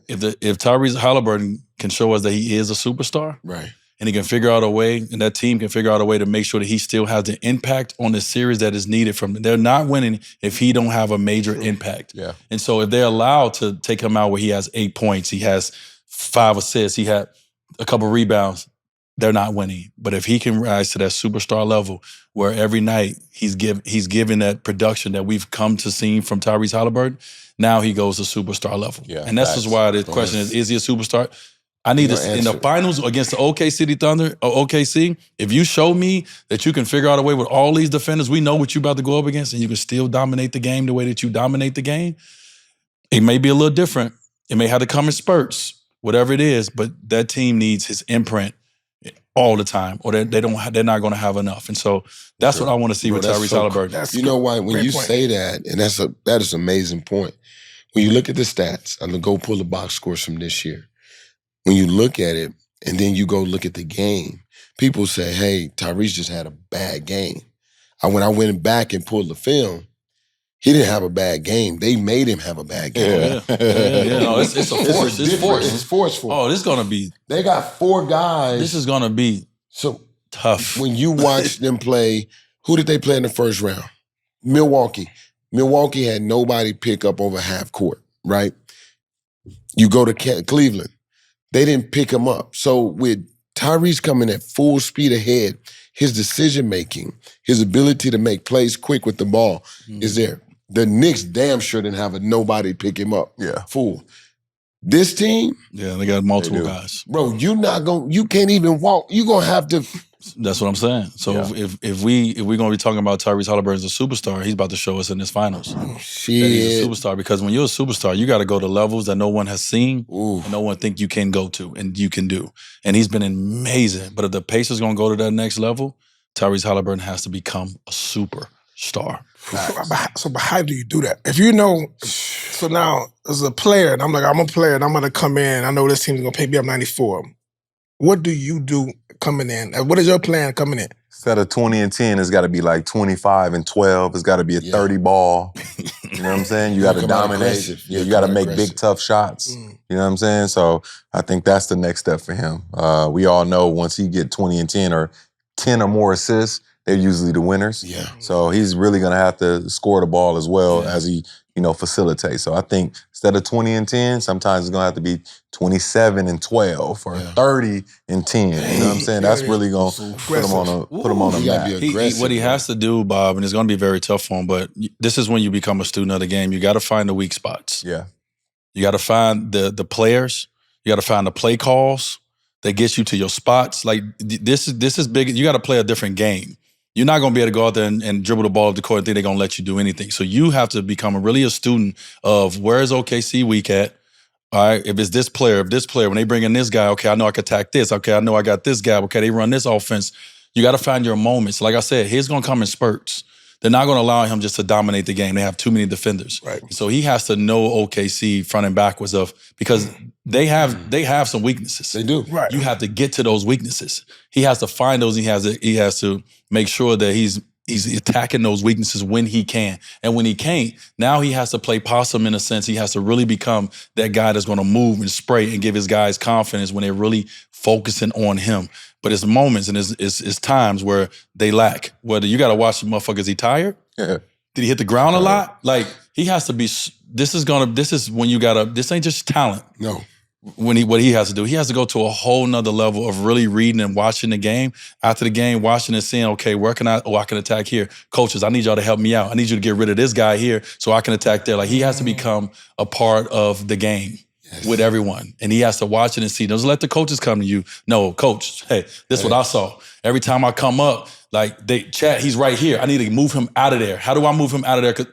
if Tyrese Haliburton can show us that he is a superstar, right? And he can figure out a way, and that team can figure out a way to make sure that he still has the impact on the series that is needed from them. They're not winning if he don't have a major impact. Yeah. And so if they're allowed to take him out where he has 8 points, he has 5 assists, he had a couple rebounds, they're not winning. But if he can rise to that superstar level where every night he's giving that production that we've come to see from Tyrese Haliburton, now he goes to superstar level. Yeah, and that's just why the question is he a superstar? I need to, in the finals against the OKC Thunder or OKC, if you show me that you can figure out a way with all these defenders, we know what you're about to go up against, and you can still dominate the game the way that you dominate the game, it may be a little different. It may have to come in spurts, whatever it is, but that team needs his imprint all the time, or they're not going to have enough. And so that's what I want to see with Tyrese Haliburton. You know why? When you say that, and that is an amazing point. When you look at the stats, I'm going to go pull the box scores from this year. When you look at it, and then you go look at the game, people say, hey, Tyrese just had a bad game. When I went back and pulled the film, he didn't have a bad game. They made him have a bad game. Yeah. No, it's a force. It's force. It's forceful. Oh, this is going to be... They got 4 guys. This is going to be tough. When you watch them play, who did they play in the first round? Milwaukee. Milwaukee had nobody pick up over half court, right? You go to Cleveland. They didn't pick him up. So with Tyrese coming at full speed ahead, his decision-making, his ability to make plays quick with the ball is there. The Knicks damn sure didn't have nobody pick him up. Yeah. Full. This team... Yeah, they got multiple guys. Bro, you can't even walk. You're going to have to... That's what I'm saying. So if we're going to be talking about Tyrese Haliburton as a superstar, he's about to show us in this finals. Shit. That he's a superstar, because when you're a superstar, you got to go to levels that no one has seen and no one think you can go to and you can do. And he's been amazing. But if the Pacers going to go to that next level, Tyrese Haliburton has to become a superstar. So how do you do that? If you know, so now as a player, and I'm a player, and I'm going to come in, I know this team's going to pay me up 94. What do you do coming in? What is your plan coming in? Instead of 20 and 10, it's got to be like 25 and 12. It's got to be a 30 ball. You know what I'm saying? You got to dominate. Yeah, you got to make big, tough shots. You know what I'm saying? So I think that's the next step for him. We all know once he get 20 and 10 or 10 or more assists, they're usually the winners. Yeah. So he's really going to have to score the ball as well as he, facilitates. So I think instead of 20 and 10, sometimes it's going to have to be 27 and 12 or 30 and 10. You know what I'm saying? That's really going to put him on a map. What he has to do, Bob, and it's going to be very tough for him, but this is when you become a student of the game. You got to find the weak spots. Yeah. You got to find the players. You got to find the play calls that gets you to your spots. Like, this is big. You got to play a different game. You're not going to be able to go out there and dribble the ball up the court and think they're going to let you do anything. So you have to become really a student of where is OKC weak at. All right, if this player, when they bring in this guy, okay, I know I can attack this. Okay, I know I got this guy. Okay, they run this offense. You got to find your moments. Like I said, he's going to come in spurts. They're not going to allow him just to dominate the game. They have too many defenders. Right. So he has to know OKC front and backwards because they have some weaknesses. They do. Right. You have to get to those weaknesses. He has to find those. He has to make sure that he's attacking those weaknesses when he can. And when he can't, now he has to play possum in a sense. He has to really become that guy that's going to move and spray and give his guys confidence when they're really focusing on him. But it's moments and it's times where they lack. Whether you got to watch the motherfuckers, he tired? Yeah. Did he hit the ground a lot? Like, he has to be, this is when you got to, this ain't just talent. No. What he has to do, he has to go to a whole nother level of really reading and watching the game. After the game, watching and seeing, okay, where can I can attack here. Coaches, I need y'all to help me out. I need you to get rid of this guy here so I can attack there. Like, he has to become a part of the game with everyone. And he has to watch it and see. Don't let the coaches come to you. No, coach, hey, this is what I saw. Every time I come up, like, he's right here. I need to move him out of there. How do I move him out of there? 'Cause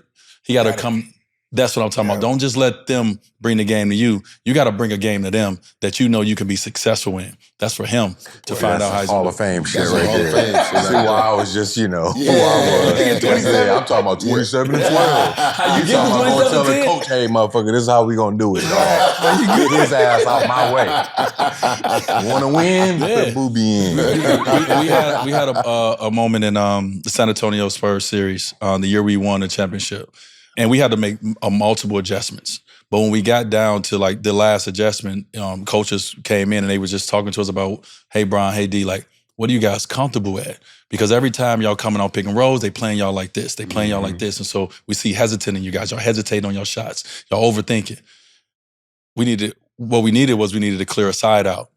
he got to come. That's what I'm talking about. Don't just let them bring the game to you. You got to bring a game to them that you know you can be successful in. That's for him to find out how he's Hall of Fame shit right there. See why I was just, who I was. I'm talking about 27 and 12. How you I'm going to tell the coach, hey, motherfucker, this is how we going to do it, dog. You get his ass out my way. Want to win? Put Booby in. we had a moment in the San Antonio Spurs series the year we won the championship. And we had to make multiple adjustments. But when we got down to like the last adjustment, coaches came in and they were just talking to us about, hey, Brian, hey, D, like, what are you guys comfortable at? Because every time y'all coming on pick and rolls, they playing y'all like this. They playing y'all like this. And so we see hesitant in you guys. Y'all hesitate on your shots. Y'all overthinking. What we needed to clear a side out.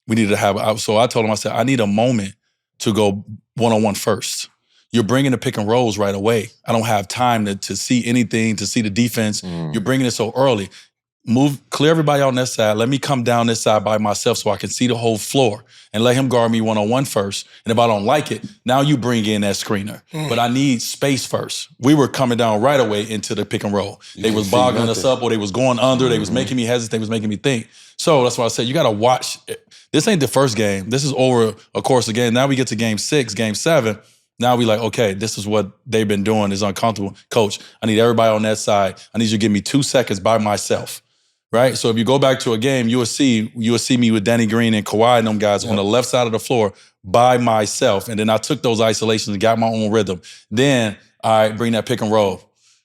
we needed to have, so I told him, I said, I need a moment to go one-on-one first. You're bringing the pick and rolls right away. I don't have time to see anything, to see the defense. You're bringing it so early. Clear everybody on that side. Let me come down this side by myself so I can see the whole floor and let him guard me one-on-one first. And if I don't like it, now you bring in that screener. But I need space first. We were coming down right away into the pick and roll. They was boggling us up, or they was going under. They was making me hesitate. They was making me think. So that's why I said, you got to watch. This ain't the first game. This is over a course of game. Now we get to game 6, game 7. Now we like, okay, this is what they've been doing is uncomfortable. Coach, I need everybody on that side. I need you to give me 2 seconds by myself. Right? So if you go back to a game, you will see me with Danny Green and Kawhi and them guys on the left side of the floor by myself. And then I took those isolations and got my own rhythm. Then I bring that pick and roll.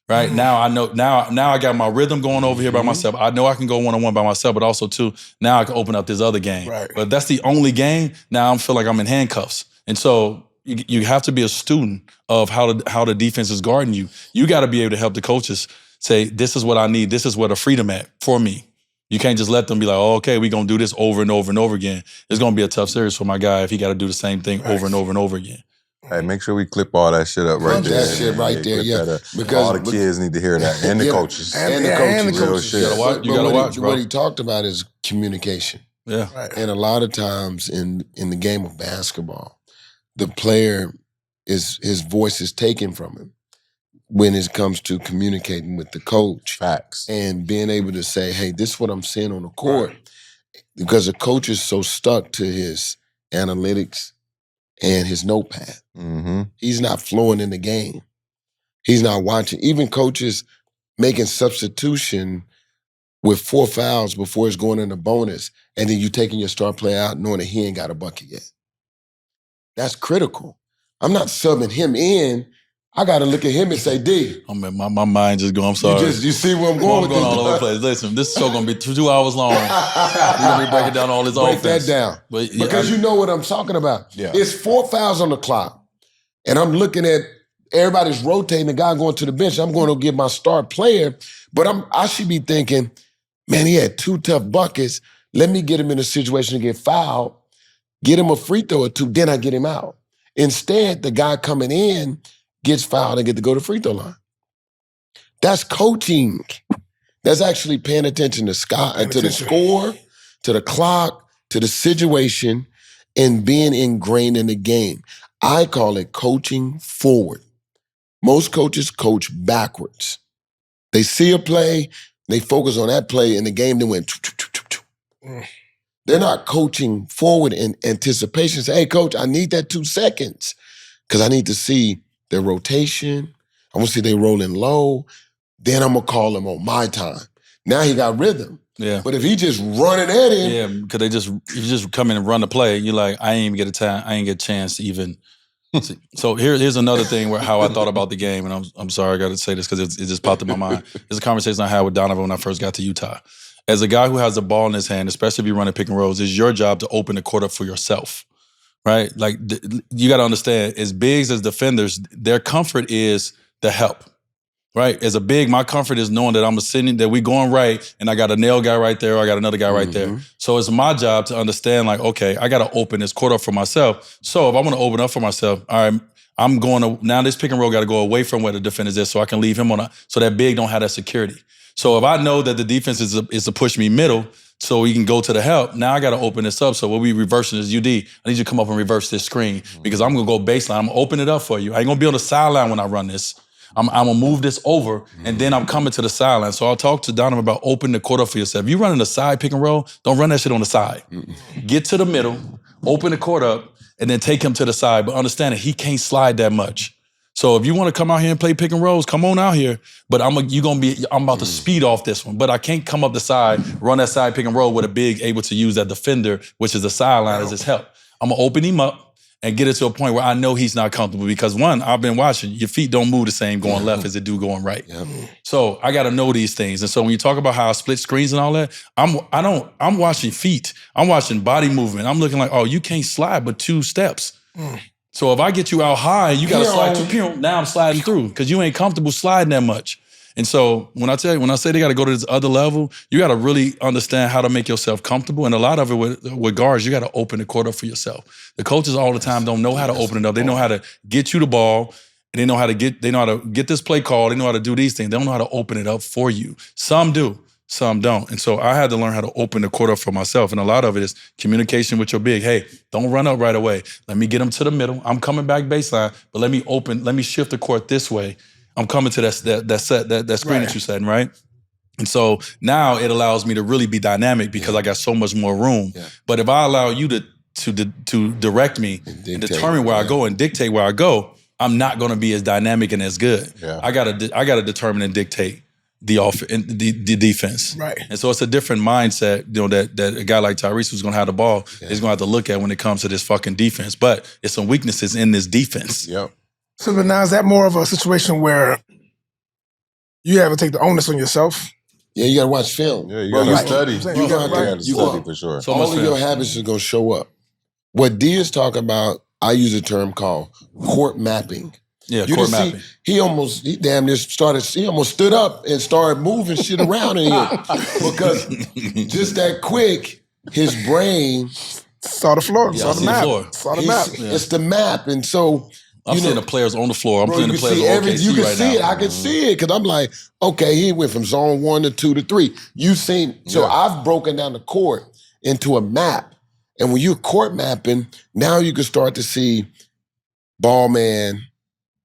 Right? Now I know, now I got my rhythm going over here by myself. I know I can go one-on-one by myself, but also too, now I can open up this other game. Right. But that's the only game. Now I feel like I'm in handcuffs. And so you have to be a student of how the defense is guarding you. You got to be able to help the coaches say, this is what I need. This is where the freedom at for me. You can't just let them be like, oh, okay, we're going to do this over and over and over again. It's going to be a tough series for my guy if he got to do the same thing over and over and over again. Hey, make sure we clip all that shit up right there. That shit right there, yeah. Because all the kids need to hear that, and the coaches. And the coaches. Real shit. You got to watch, bro. What he talked about is communication. Yeah. Right. And a lot of times in the game of basketball, the player, his voice is taken from him when it comes to communicating with the coach. Facts. And being able to say, hey, this is what I'm seeing on the court. Because the coach is so stuck to his analytics and his notepad. He's not flowing in the game. He's not watching. Even coaches making substitution with 4 fouls before it's going into bonus, and then you taking your star player out knowing that he ain't got a bucket yet. That's critical. I'm not subbing him in. I got to look at him and say, D. Oh, man, my mind just going, I'm sorry. You see where I'm going with this? I'm going all over the place. Listen, this show going to be 2 hours long. We're going to be breaking down all this offense. Break that down. But, because you know what I'm talking about. Yeah. It's 4 fouls on the clock. And I'm looking at everybody's rotating, the guy going to the bench. I'm going to give my star player. But I should be thinking, man, he had 2 tough buckets. Let me get him in a situation to get fouled, get him a free throw or 2, then I get him out. Instead, the guy coming in gets fouled and get to go to free throw line. That's coaching. That's actually paying attention to the score, to the clock, to the situation, and being ingrained in the game. I call it coaching forward. Most coaches coach backwards. They see a play, they focus on that play, and the game then went. They're not coaching forward in anticipation. Say, hey, coach, I need that 2 seconds because I need to see their rotation. I want to see they rolling low. Then I'm going to call him on my time. Now he got rhythm. Yeah. But if he just running at him. Yeah, because if you just come in and run the play, you're like, I ain't even get a time. I ain't get a chance to even. See. So here's another thing where how I thought about the game, and I'm sorry I got to say this because it just popped in my mind. It's a conversation I had with Donovan when I first got to Utah. As a guy who has the ball in his hand, especially if you're running pick and rolls, it's your job to open the court up for yourself. Right? Like, you got to understand, as bigs, as defenders, their comfort is the help. Right? As a big, my comfort is knowing that I'm sitting, that we going right, and I got a nail guy right there, or I got another guy right there. So it's my job to understand, like, okay, I got to open this court up for myself. So if I want to open up for myself, all right, I'm going to, now this pick and roll got to go away from where the defender's is so I can leave him so that big don't have that security. So if I know that the defense is to push me middle, so he can go to the help. Now I got to open this up. So what we reversing is UD. I need you to come up and reverse this screen because I'm going to go baseline. I'm going to open it up for you. I ain't going to be on the sideline when I run this. I'm going to move this over, and then I'm coming to the sideline. So I'll talk to Donovan about opening the court up for yourself. If you're running a side pick and roll, don't run that shit on the side. Get to the middle, open the court up, and then take him to the side. But understand that he can't slide that much. So if you want to come out here and play pick and rolls, come on out here. But I'm about to speed off this one. But I can't come up the side, run that side pick and roll with a big able to use that defender, which is the sideline as his help. I'm going to open him up and get it to a point where I know he's not comfortable because one, I've been watching, your feet don't move the same going left as they do going right. So I got to know these things. And so when you talk about how I split screens and all that, I'm watching feet. I'm watching body movement. I'm looking like, oh, you can't slide but 2 steps. So if I get you out high, you got to slide 2. Now I'm sliding through because you ain't comfortable sliding that much. And so when I say they got to go to this other level, you got to really understand how to make yourself comfortable. And a lot of it with guards, you got to open the court up for yourself. The coaches all the time don't know how to open it up. They know how to get you the ball. And they know how to get this play called. They know how to do these things. They don't know how to open it up for you. Some do, some don't. And so I had to learn how to open the court up for myself. And a lot of it is communication with your big. Hey, don't run up right away. Let me get them to the middle. I'm coming back baseline, but let me shift the court this way. I'm coming to that screen that you said, right? And so now it allows me to really be dynamic because I got so much more room. Yeah. But if I allow you to direct me and determine where I go and dictate where I go, I'm not going to be as dynamic and as good. Yeah. I gotta determine and dictate the defense. Right. And so it's a different mindset, that a guy like Tyrese who's going to have the ball is going to have to look at when it comes to this fucking defense. But it's some weaknesses in this defense. Yep. So but now is that more of a situation where you have to take the onus on yourself? Yeah, you got to watch film. Yeah, you got to study. You got to study for sure. So all of your habits are going to show up. What D is talking about, I use a term called court mapping. Yeah, court mapping. He almost stood up and started moving shit around in here. Because just that quick, his brain saw the floor, saw the map. It's the map. And so I'm seeing the players on the floor. I'm seeing the players on OKC you can right see now. it. I can see it because I'm like, okay, he went from zone 1 to 2 to 3. You've seen, so I've broken down the court into a map. And when you're court mapping, now you can start to see ball man,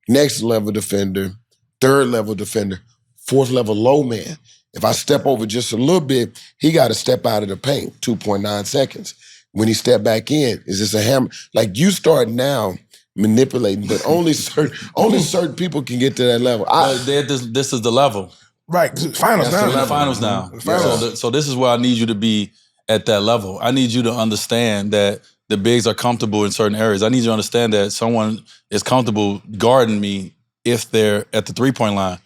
next level defender, third level defender, fourth level low man. If I step over just a little bit, he got to step out of the paint, 2.9 seconds. When he step back in, is this a hammer? Like you start now manipulating, but only certain people can get to that level. This is the level. Right, finals now. Finals now. So this is where I need you to be at that level. I need you to understand that the bigs are comfortable in certain areas. I need you to understand that someone is comfortable guarding me if they're at the 3-point line.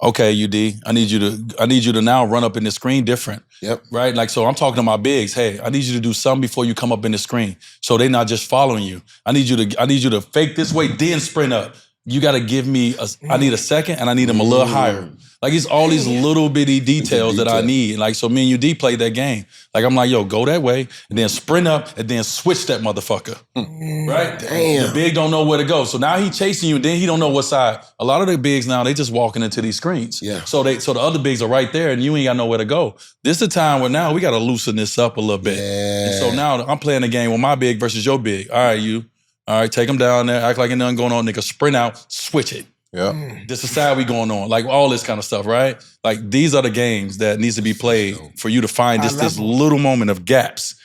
Okay, UD, I need you to now run up in the screen different. Yep. Right? Like, so I'm talking to my bigs. Hey, I need you to do something before you come up in the screen. So they're not just following you. I need you to fake this way, then sprint up. You got to give me I need a second and I need them a little higher. Like it's all these little bitty details that I need. Like, so me and UD played that game. Like, I'm like, yo, go that way and then sprint up and then switch that motherfucker. Right? Damn. The big don't know where to go. So now he chasing you and then he don't know what side. A lot of the bigs now, they just walking into these screens. Yeah. So the other bigs are right there and you ain't got nowhere to go. This is the time where now we got to loosen this up a little bit. Yeah. And so now I'm playing a game with my big versus your big. All right, take them down there, act like ain't nothing going on, nigga, sprint out, switch it. Yeah. This is how we going on. Like all this kind of stuff, right? Like these are the games that needs to be played for you to find this little moment of gaps,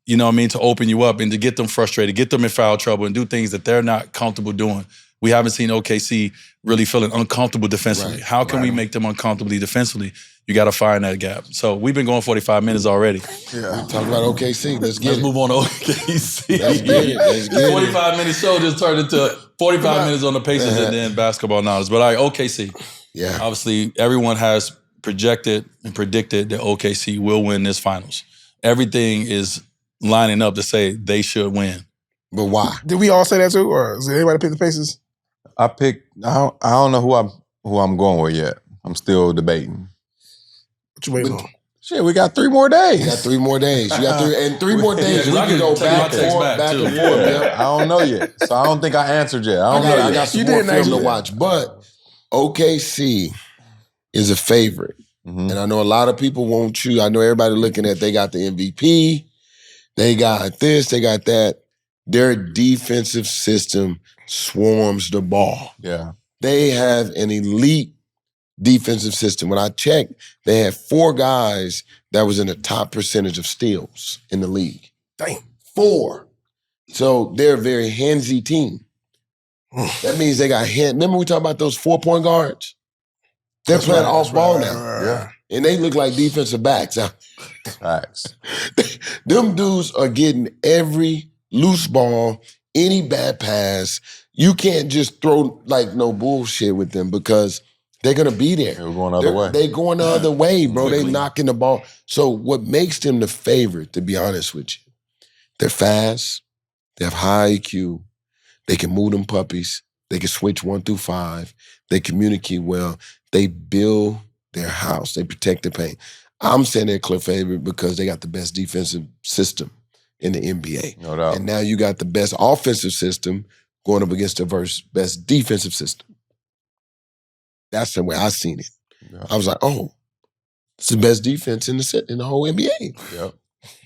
you know what I mean, to open you up and to get them frustrated, get them in foul trouble and do things that they're not comfortable doing. We haven't seen OKC really feeling uncomfortable defensively. How can we make them uncomfortably defensively? You got to find that gap. So we've been going 45 minutes already. Yeah. We're talking about OKC. Let's move on to OKC. Let's get it. Let's get 45 minute show just turned into 45 minutes on the Pacers and then basketball knowledge. But all right, OKC. Yeah. Obviously, everyone has projected and predicted that OKC will win this finals. Everything is lining up to say they should win. But why? Did we all say that too? Or did anybody pick the Pacers? I don't know who I'm going with yet. I'm still debating. What you waiting on? Shit, we got 3 more days. You got 3 more days. You got 3 more days. We can go back and forth. I don't know yet. So I don't think I answered yet. I got some more film to watch. But OKC is a favorite. Mm-hmm. And I know a lot of people want you. I know everybody looking at they got the MVP. They got this. They got that. Their defensive system swarms the ball. Yeah. They have an elite defensive system. When I checked, they had 4 guys that was in the top percentage of steals in the league. Damn. 4. So they're a very handsy team. That means they got hand. Remember we talked about those 4-point guards? They're playing off ball now. Yeah. And they look like defensive backs. Facts. Them dudes are getting every loose ball, any bad pass. You can't just throw like no bullshit with them because they're going to be there. They're going the other way. They're going the other way, bro. They're knocking the ball. So what makes them the favorite, to be honest with you, they're fast. They have high IQ. They can move them puppies. They can switch 1 through 5. They communicate well. They build their house. They protect the paint. I'm saying they're clear favorite because they got the best defensive system in the NBA. No doubt. And now you got the best offensive system going up against the best defensive system. That's the way I seen it. Yeah. I was like, oh, it's the best defense in the whole NBA. Yep.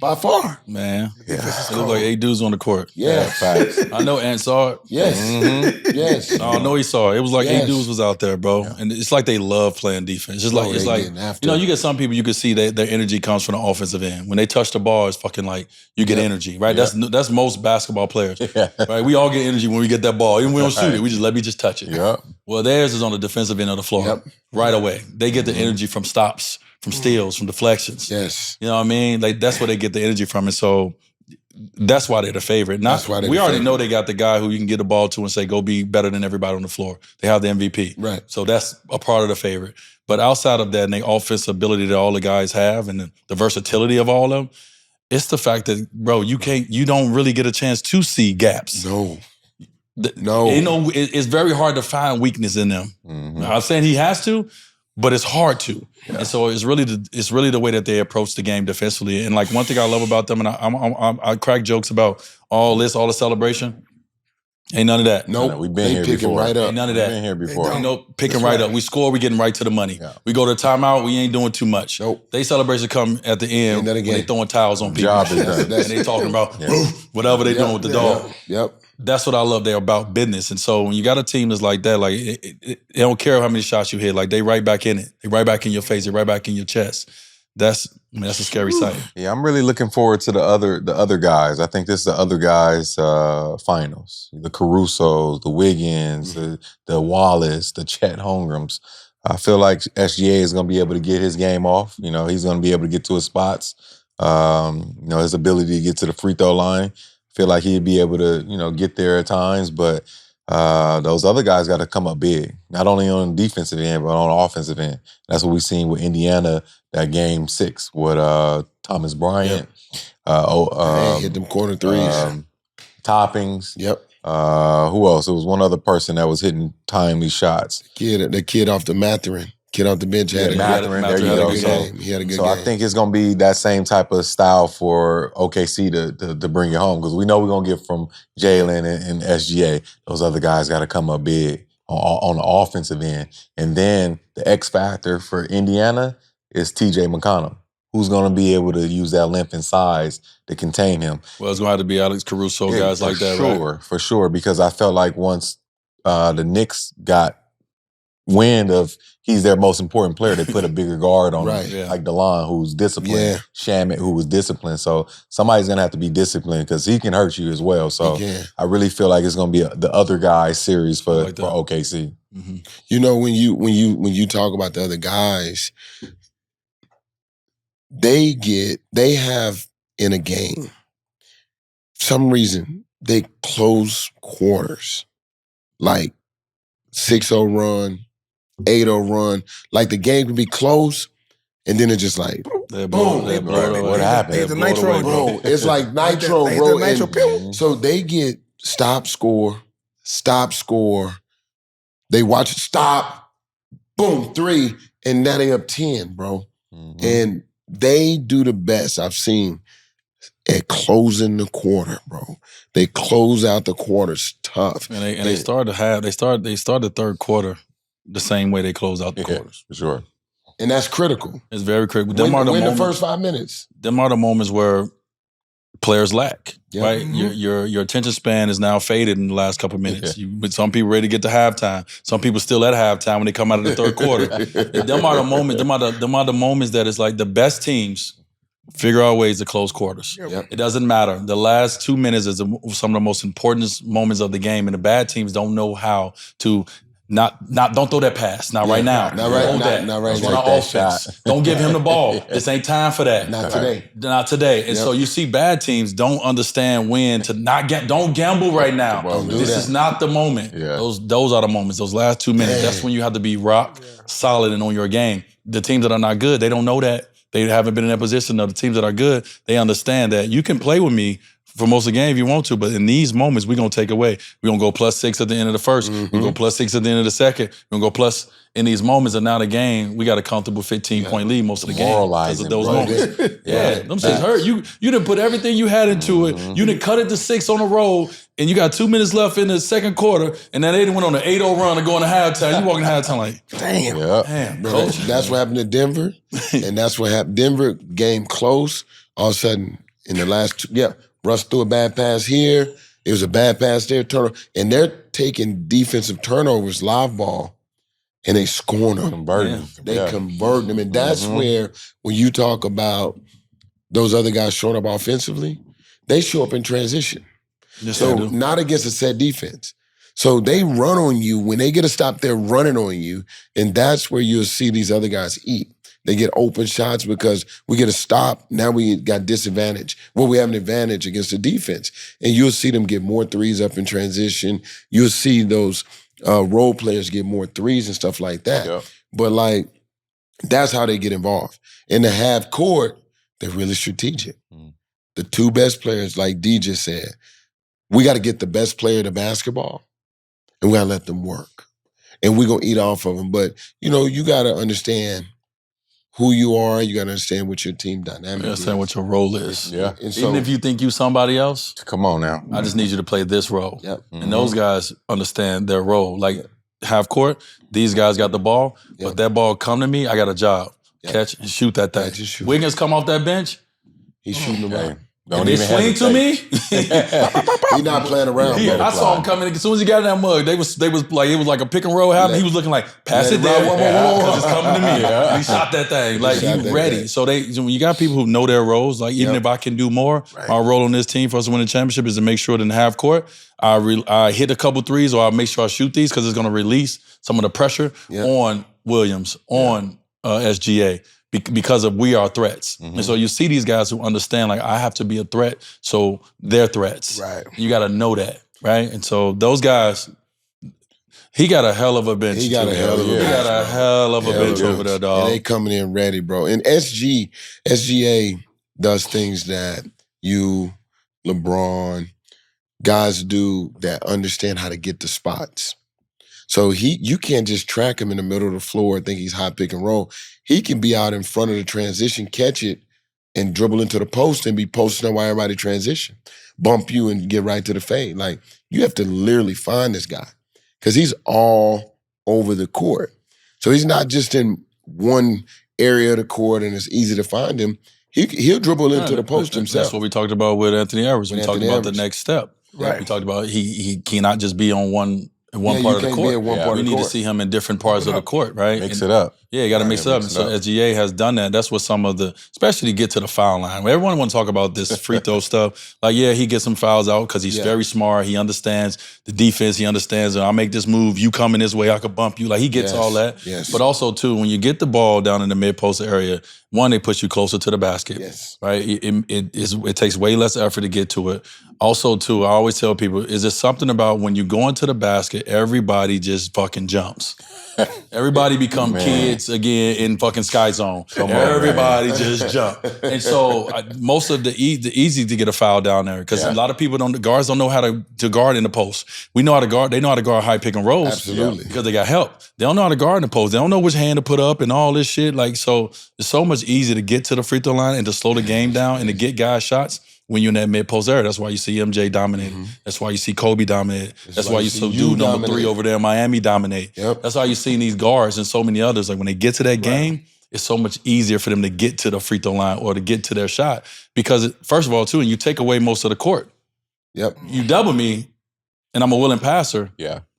By far. Man. Yeah. It looked like 8 dudes on the court. Yeah. Facts. I know Ant saw it. Yes. Mm-hmm. Yes. I know he saw it. It was like Yes. 8 dudes was out there, bro. Yeah. And it's like they love playing defense. It's like, they it's like getting after you know, it. you get some people you can see their energy comes from the offensive end. When they touch the ball, it's fucking like you get Yep. energy, right? Yep. That's most basketball players. Yeah. Right? We all get energy when we get that ball. Even when we don't shoot it, we just let me just touch it. Yep. Well, theirs is on the defensive end of the floor. Yep. Right away. They get the energy from stops, from steals, from deflections. Yes. You know what I mean? Like that's where they get the energy from. And so that's why they're the favorite. That's why they're we the already favorite. know they got the guy who you can get the ball to and say, go be better than everybody on the floor. They have the MVP. Right. So that's a part of the favorite. But outside of that and the offensive ability that all the guys have and the versatility of all of them, it's the fact that, bro, you don't really get a chance to see gaps. No. It's very hard to find weakness in them. Mm-hmm. I'm saying he has to, but it's hard to. Yeah. And so it's really the way that they approach the game defensively. And like one thing I love about them, and I crack jokes about all the celebration. Ain't none of that. Nope. We've been here picking before. right up. Ain't none of that. We've been here before. Ain't no picking right up. We score, we getting right to the money. Yeah. We go to timeout, we ain't doing too much. Nope. They celebration come at the end when they throwing towels on people. Job is done. And they talking about whatever they doing with the dog. Yep. That's what I love. They're about business. And so when you got a team that's like that, like they don't care how many shots you hit. Like they right back in it. They right back in your face. They right back in your chest. That's a scary sight. Yeah, I'm really looking forward to the other guys. I think this is the other guys' finals. The Carusos, the Wiggins, the Wallace, the Chet Holmgrens. I feel like SGA is going to be able to get his game off. You know, he's going to be able to get to his spots. His ability to get to the free throw line. Feel like he'd be able to, get there at times, but those other guys got to come up big, not only on the defensive end, but on the offensive end. That's what we've seen with Indiana, that game 6 with Thomas Bryant. Hit them corner threes. Toppings. Yep. Who else? It was one other person that was hitting timely shots. The kid off the Matherin. Kid off the bench had a There you go. game. He had a good game. I think it's going to be that same type of style for OKC to bring it home, because we know we're going to get from Jalen and SGA. Those other guys got to come up big on the offensive end. And then the X factor for Indiana is TJ McConnell, who's going to be able to use that length and size to contain him. Well, it's going to have to be Alex Caruso, guys like that, right? For sure, because I felt like once the Knicks got wind of he's their most important player, they put a bigger guard on him, like DeLon, who's disciplined, Shamet, who was disciplined. So somebody's going to have to be disciplined because he can hurt you as well. So I really feel like it's going to be the other guys series for OKC. Mm-hmm. You know, when you talk about the other guys, they have in a game, for some reason, they close quarters. Like 6-0 run, 8-0 run. Like the game can be close, and then it's just like, boom. What happened? They the nitro, bro. It's like nitro, They bro. the nitro pill. So they get stop, score. They watch it, stop, boom, 3, and now they up 10, bro. Mm-hmm. And they do the best I've seen at closing the quarter, bro. They close out the quarters tough. And they start the third quarter the same way they close out the quarters. For sure. And that's critical. It's very critical. Win the first 5 minutes. Them are the moments where players lack, right? Mm-hmm. Your attention span is now faded in the last couple of minutes. Some people ready to get to halftime. Some people still at halftime when they come out of the third quarter. Them are the moments that it's like the best teams figure out ways to close quarters. It doesn't matter. The last 2 minutes is some of the most important moments of the game, and the bad teams don't know how to don't throw that pass. Not right now. Not right now. Not right now. Offense. Don't give him the ball. This ain't time for that. Not today. Not today. And so you see bad teams don't understand when to don't gamble right now. This is not the moment. Those are the moments. Those last 2 minutes. That's when you have to be rock solid and on your game. The teams that are not good, they don't know that. They haven't been in that position. The teams that are good, they understand that you can play with me for most of the game if you want to, but in these moments, we're going to take away. We're going to go +6 at the end of the first. We're going to go +6 at the end of the second. We're going to go plus in these moments, and now the game, we got a comfortable 15-point lead most of the game because of those moments. Them shits hurt. You done put everything you had into it. You done cut it to 6 on the road, and you got 2 minutes left in the second quarter, and then they went on an 8-0 run to go into halftime. You walking halftime like, damn, Bro, that's what happened to Denver, and that's what happened. Denver game close. All of a sudden, in the last Russ threw a bad pass here. It was a bad pass there, turnover, and they're taking defensive turnovers, live ball, and they scoring them. Converting. They convert them, and that's where when you talk about those other guys showing up offensively, they show up in transition. Yes, so not against a set defense. So they run on you. When they get a stop, they're running on you, and that's where you'll see these other guys eat. They get open shots because we get a stop. Now we got disadvantage. Well, we have an advantage against the defense. And you'll see them get more threes up in transition. You'll see those role players get more threes and stuff like that. Yep. But, like, that's how they get involved. In the half court, they're really strategic. The 2 best players, like D just said, we got to get the best player to basketball, and we got to let them work. And we're going to eat off of them. But, you got to understand who you are. You got to understand what your team dynamic is. Understand what your role is. Yeah. And so, Even if you think you somebody else, Come on now. I just need you to play this role. Yep. And those guys understand their role. Like half court, these guys got the ball, but that ball come to me, I got a job. Catch and shoot that thing. Catch and shoot. Wiggins come off that bench, he's shooting them out. Don't and they even swing to me. He's not playing around. I saw him coming. As soon as he got in that mug, they was like, it was like a pick and roll happening. He was looking like, pass it there, because it's coming to me. And he shot that thing. Like, he ready. So when you got people who know their roles, like even if I can do more, my role on this team for us to win the championship is to make sure that in the half court, I hit a couple threes or I make sure I shoot these because it's going to release some of the pressure on Williams, on SGA. Because of we are threats. And so you see these guys who understand, like, I have to be a threat, so they're threats. Right. You got to know that, right? And so those guys, he got a hell of a bench. He got a hell of a bench. He got a hell of a bench over there, dog. And they coming in ready, bro. And SGA does things that you, LeBron, guys do that understand how to get the spots. So you can't just track him in the middle of the floor and think he's hot pick and roll. He can be out in front of the transition, catch it, and dribble into the post and be posting on while everybody transition. Bump you and get right to the fade. Like, you have to literally find this guy because he's all over the court. So he's not just in one area of the court and it's easy to find him. He'll dribble into the post himself. That's what we talked about with Anthony Edwards. We talked about the Edwards. next step. Right. We talked about he cannot just be on one part of the court. We need to see him in different parts of the court, right? Mix it up. Yeah, you got to mix it up. And so SGA has done that. That's what some of the, especially to get to the foul line. Everyone want to talk about this free throw stuff. Like, yeah, he gets some fouls out because he's very smart. He understands the defense. He understands, I'll make this move. You coming this way, I could bump you. Like, he gets all that. Yes. But also, too, when you get the ball down in the mid-post area, one, they push you closer to the basket. Yes. Right? It takes way less effort to get to it. Also, too, I always tell people, is there something about when you go into the basket, everybody just fucking jumps. Everybody become kids again in fucking Sky Zone. Everybody just jump. And so most of the easy to get a foul down there because a lot of people the guards don't know how to guard in the post. We know how to guard. They know how to guard high pick and rolls. Absolutely. Because they got help. They don't know how to guard in the post. They don't know which hand to put up and all this shit. Like, so it's so much easier to get to the free throw line and to slow the game down and to get guys shots when you're in that mid-post area. That's why you see MJ dominate. That's why you see Kobe dominate. That's why you see dude number 3 over there in Miami dominate. That's why you see these guards and so many others. Like, when they get to that game, it's so much easier for them to get to the free throw line or to get to their shot. Because, first of all, too, and you take away most of the court. You double me, and I'm a willing passer.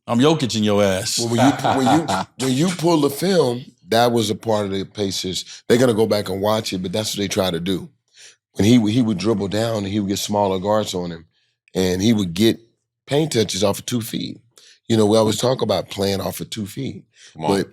I'm Jokic in your ass. Well, when you pull the film, that was a part of the Pacers. They're going to go back and watch it, but that's what they try to do. When he would dribble down and he would get smaller guards on him and he would get paint touches off of 2 feet. We always talk about playing off of 2 feet. But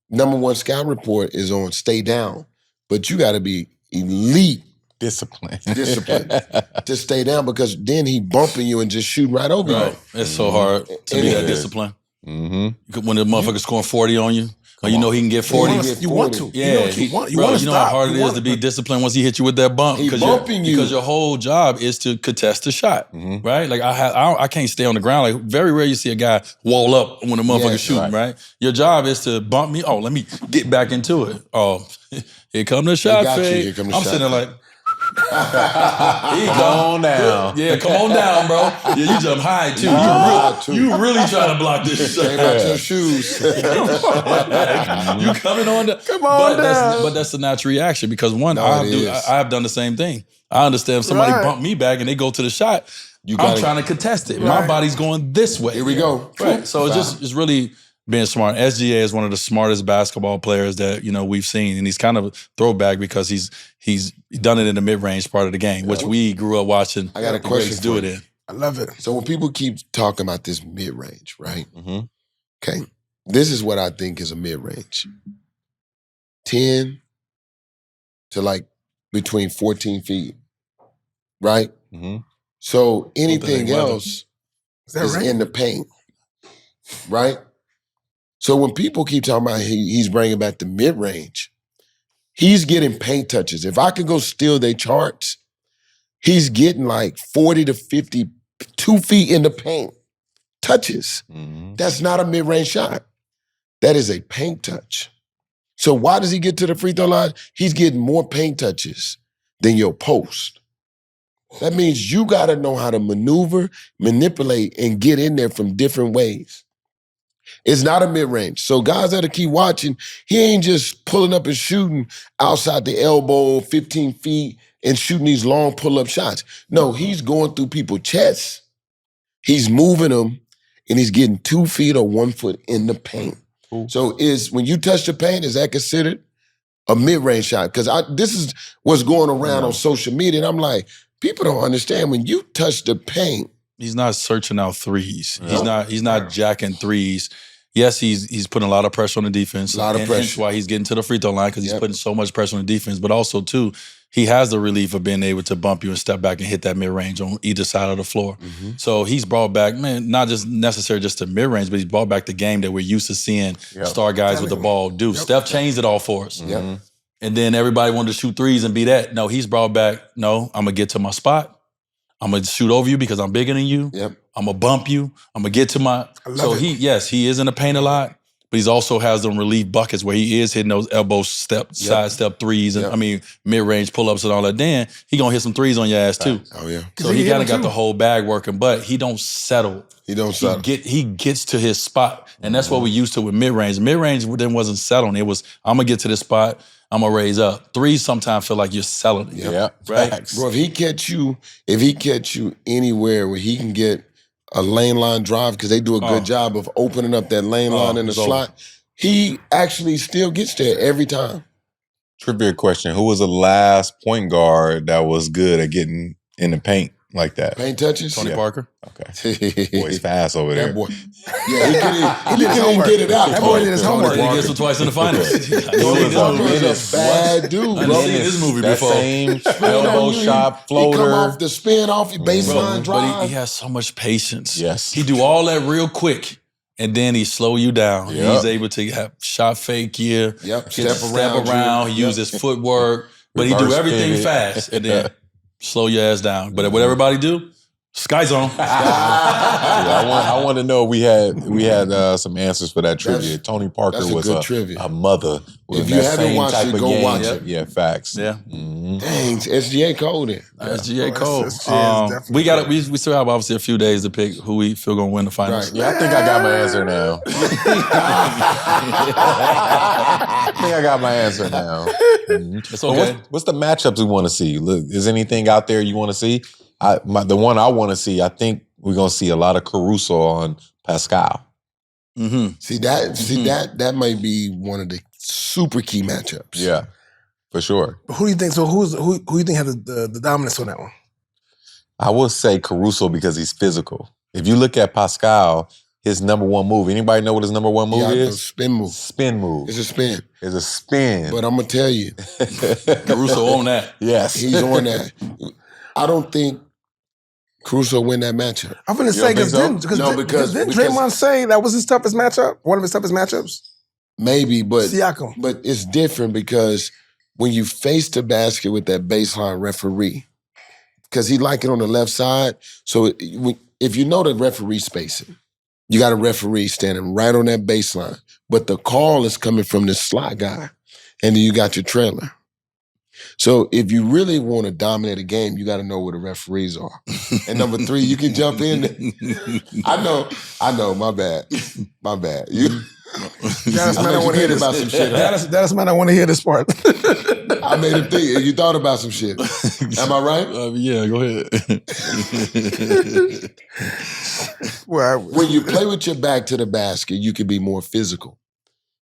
number 1 scout report is on stay down. But you got to be elite discipline to stay down because then he bumping you and just shooting right over you. It's so hard to be that disciplined. When the motherfucker's scoring 40 on you. you know he can get 40. You want to. Yeah, you want how hard it is to be disciplined once he hit you with that bump. He's bumping you. Because your whole job is to contest the shot, right? Like I can't stay on the ground. Like very rare you see a guy wall up when a motherfucker's shooting, right? Your job is to bump me. Oh, let me get back into it. Oh, here come the shot fade. I'm sitting there like, come on down. Yeah, come on down, bro. Yeah, you jump high too. You really trying to block this shot. About your shoes. You coming on down. Come on down. But that's the natural reaction because I've done the same thing. I understand if somebody bump me back and they go to the shot, I'm trying to contest it. Right. My body's going this way. Here we go. Right. So it's really being smart. SGA is one of the smartest basketball players that we've seen, and he's kind of a throwback because he's done it in the mid-range part of the game, which we grew up watching. I got a question do it in. I love it. So when people keep talking about this mid-range, right? Okay, this is what I think is a mid-range. 10 to like between 14 feet, right? So anything else is in the paint, right? So when people keep talking about he's bringing back the mid-range, he's getting paint touches. If I could go steal their charts, he's getting like 40 to 52 feet in the paint touches. That's not a mid-range shot. That is a paint touch. So why does he get to the free throw line? He's getting more paint touches than your post. That means you got to know how to maneuver, manipulate, and get in there from different ways. It's not a mid-range. So guys that keep watching, he ain't just pulling up and shooting outside the elbow, 15 feet, and shooting these long pull-up shots. No, he's going through people's chests. He's moving them, and he's getting 2 feet or 1 foot in the paint. Cool. So when you touch the paint, is that considered a mid-range shot? Because this is what's going around on social media, and I'm like, people don't understand when you touch the paint. He's not searching out threes. He's not jacking threes. Yes, he's putting a lot of pressure on the defense. A lot of pressure. That's why he's getting to the free throw line because he's putting so much pressure on the defense. But also, too, he has the relief of being able to bump you and step back and hit that mid-range on either side of the floor. So he's brought back, not just necessarily just the mid-range, but he's brought back the game that we're used to seeing star guys with the ball do. Steph changed it all for us. And then everybody wanted to shoot threes and be that. No, he's brought back, I'm going to get to my spot. I'm going to shoot over you because I'm bigger than you. I'm going to bump you. I'm going to get to my... So he is in the paint a lot, but he also has them relief buckets where he is hitting those elbow side step threes and mid-range pull-ups and all that. Then he going to hit some threes on your ass too. Oh, yeah. So he kind of got the whole bag working, but he don't settle. He gets to his spot. And that's what we used to with mid-range. Mid-range then wasn't settling. It was, I'm going to get to this spot. I'm going to raise up. Threes sometimes feel like you're selling it. Right? Facts. Bro, if he catch you anywhere where he can get a lane line drive, because they do a good job of opening up that lane line in the slot, he actually still gets there every time. Trivia question. Who was the last point guard that was good at getting in the paint like that? Paint touches? Tony Parker. Okay. Boy's fast over there. That boy. Yeah, he didn't get it out. That boy did his homework. He gets him twice in the finals. Tony Parker is a bad dude, bro. I've seen this movie that before. Same elbow shot, floater. He come off the spin off your baseline drive. But he has so much patience. Yes. He do all that real quick. And then he slow you down. He's able to have shot fake here. Step around. He uses his footwork. But he do everything fast. And then slow your ass down. But what everybody do? Sky Zone. I want to know we had some answers for that trivia. Tony Parker was a mother. If you haven't watched it, go watch it. Yeah, facts. Yeah. Dang, SGA cold it. SGA cold. We still have obviously a few days to pick who we feel gonna win the finals. Right. Yeah, I think I got my answer now. I think I got my answer now. It's okay. What's the matchups we want to see? Look, is anything out there you want to see? The one I want to see, I think we're gonna see a lot of Caruso on Pascal. See that might be one of the super key matchups. Yeah, for sure. But who do you think? So who you think has the dominance on that one? I will say Caruso because he's physical. If you look at Pascal, his number one move. Anybody know what his number one move is? Spin move. Spin move. It's a spin. It's a spin. But I'm gonna tell you, Caruso on that. Yes, he's on that. I don't think Caruso win that matchup. I'm gonna say because didn't Draymond say that was his toughest matchup? One of his toughest matchups? Maybe, but Siakam. But it's different because when you face the basket with that baseline referee, because he like it on the left side, so if you know the referee spacing, you got a referee standing right on that baseline, but the call is coming from this slot guy, and then you got your trailer. So if you really want to dominate a game, you got to know where the referees are. And number 3, you can jump in. I know. My bad. Dallas might not want to hear this. About some shit. Dallas might not want to hear this part. I made him think. You thought about some shit. Am I right? Yeah, go ahead. When you play with your back to the basket, you can be more physical.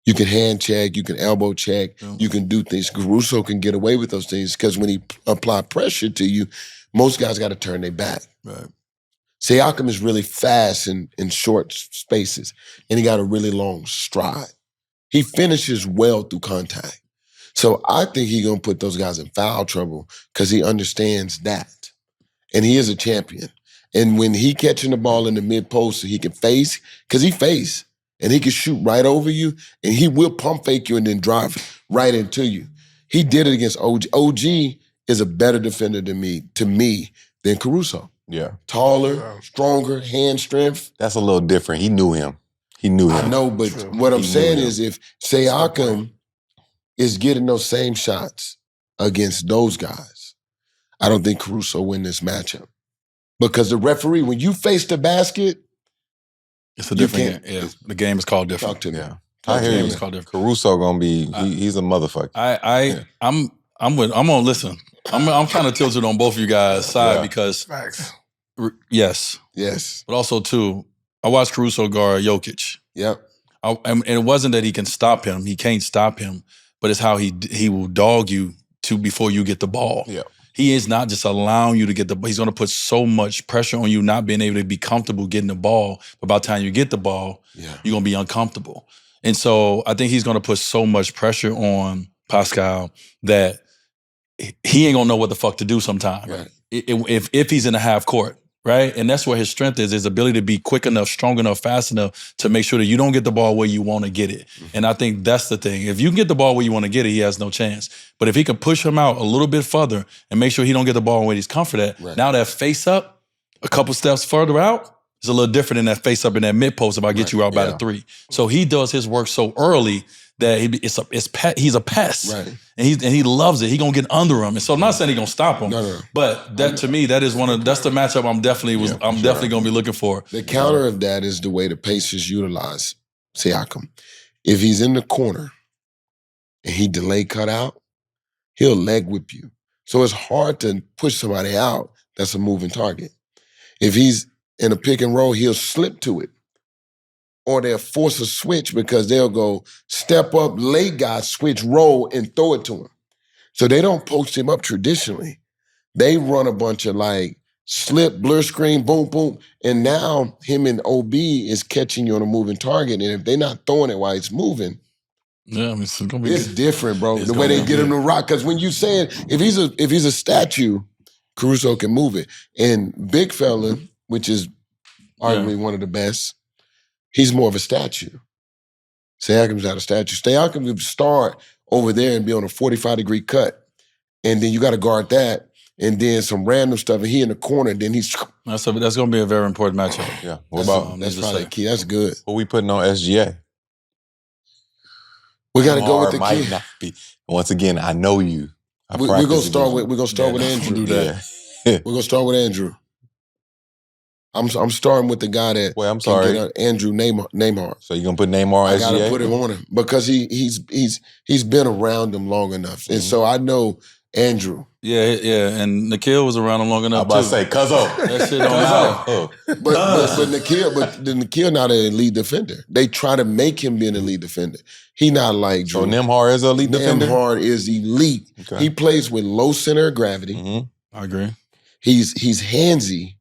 You can hand check, you can elbow check, you can do things. Caruso can get away with those things because when he apply pressure to you, most guys got to turn their back. Right. Siakam is really fast in short spaces, and he got a really long stride. He finishes well through contact. So I think he's going to put those guys in foul trouble because he understands that. And he is a champion. And when he catching the ball in the mid-post so he can face, because he face, and he can shoot right over you, and he will pump fake you and then drive right into you. He did it against OG. OG is a better defender to me, than Caruso. Yeah. Taller, stronger, hand strength. That's a little different. He knew him. I know, but what I'm saying is if Siakam is getting those same shots against those guys, I don't think Caruso win this matchup. Because the referee, when you face the basket, it's a different game. Yeah, the game is called different. Talk to me. Yeah. I hear you. It's called different. Caruso gonna be he's a motherfucker. I'm gonna listen. I'm kind of tilted on both of you guys' side because Facts. Yes. But also too, I watched Caruso guard Jokic. Yep. And it wasn't that he can stop him. He can't stop him, but it's how he will dog you before you get the ball. Yeah. He is not just allowing you to get the ball. He's going to put so much pressure on you not being able to be comfortable getting the ball. But by the time you get the ball, you're going to be uncomfortable. And so I think he's going to put so much pressure on Pascal that he ain't going to know what the fuck to do sometime. Right. If he's in the half court. Right? And that's where his strength is, his ability to be quick enough, strong enough, fast enough to make sure that you don't get the ball where you want to get it. And I think that's the thing. If you can get the ball where you want to get it, he has no chance. But if he can push him out a little bit further and make sure he don't get the ball where he's comfortable at, now that face up, a couple steps further out, is a little different than that face up in that mid post if I get you out by the 3. So he does his work so early that he's a pest. Right. And he loves it. He gonna get under him. And so I'm not saying he gonna stop him. No. But that to me, that's the matchup I'm definitely gonna be looking for. The counter of that is the way the Pacers utilize Siakam. If he's in the corner and he delay cut out, he'll leg whip you. So it's hard to push somebody out that's a moving target. If he's in a pick and roll, he'll slip to it. Or they'll force a switch because they'll go step up, late guy, switch, roll, and throw it to him. So they don't post him up traditionally. They run a bunch of like slip, blur screen, boom, boom. And now him and OB is catching you on a moving target. And if they're not throwing it while it's moving, it's gonna be it's different, bro. The way they get him to rock. Because when you saying if he's a statue, Caruso can move it. And big fella, which is arguably one of the best, he's more of a statue. Siakam's not a statue. Siakam can start over there and be on a 45-degree cut. And then you got to guard that. And then some random stuff. And he in the corner. Then he's... That's going to be a very important matchup. Yeah. That's probably key. That's good. What we putting on SGA? We got to go with the might key. Not be. Once again, I know you. We're going to start with Andrew. We're going to start with Andrew. I'm starting with the guy that. Wait, I'm sorry, Andrew Neymar. So you gonna put Neymar on SGA? I gotta put him on him because he's been around him long enough, and so I know Andrew. Yeah, and Nikhil was around him long enough. I'm about to say, Cuzzo. That shit don't matter. But Nikhil not an elite defender. They try to make him be an elite defender. He not like Drew. So Nembhard is an elite defender. Nembhard is elite. Okay. He plays with low center of gravity. Mm-hmm. I agree. He's handsy.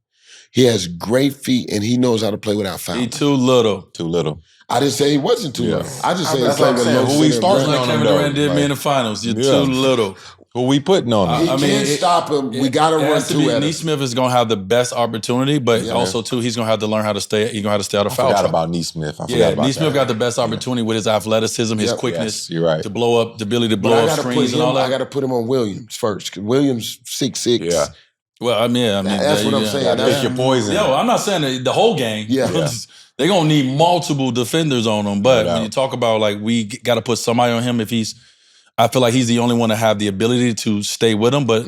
He has great feet, and he knows how to play without fouling. He too little. Too little. I didn't say he wasn't too little. I just said he played with low who he starts like Kevin Durant did me in the finals. You're too little. Who we putting on him? He can't stop him. We got to run two at him. Nesmith is going to have the best opportunity, but also too, he's going to have to learn how to stay. He's going to have to stay out of foul trouble. I forgot about Nesmith. I forgot about Nesmith got the best opportunity with his athleticism, his quickness, you're right. to blow up, the ability to blow up screens and all that. I got to put him on Williams first. 'Cause Williams 6'6". Yeah. Well, I mean, that's what I'm saying. Pick your poison. Yo, I'm not saying the whole game. Yeah. They're going to need multiple defenders on him. But when you talk about, like, we got to put somebody on him I feel like he's the only one to have the ability to stay with him. But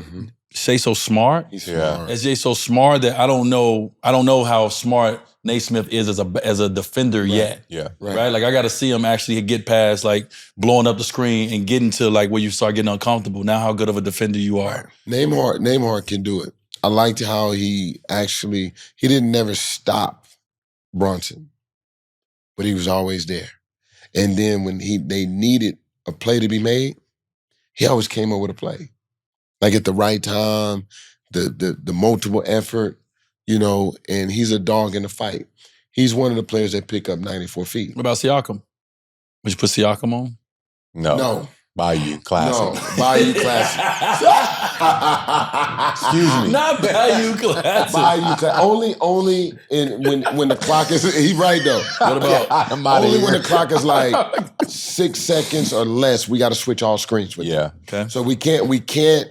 Shai's so smart. He's smart. SJ's so smart that I don't know how smart Naismith is as a defender yet. Yeah. Right? Like, I got to see him actually get past, like, blowing up the screen and getting to, like, where you start getting uncomfortable. Now how good of a defender you are. Nembhard can do it. I liked how he didn't never stop Brunson, but he was always there. And then when they needed a play to be made, he always came up with a play. Like at the right time, the multiple effort, and he's a dog in the fight. He's one of the players that pick up 94 feet. What about Siakam? Would you put Siakam on? No. Bayou Classic. No, Bayou Classic. Excuse me. Not Bayou Classic. Bayou Classic. Only when the clock is, he's right though. What about? Only when the clock is like 6 seconds or less, we got to switch all screens with him. Yeah. Okay. So we can't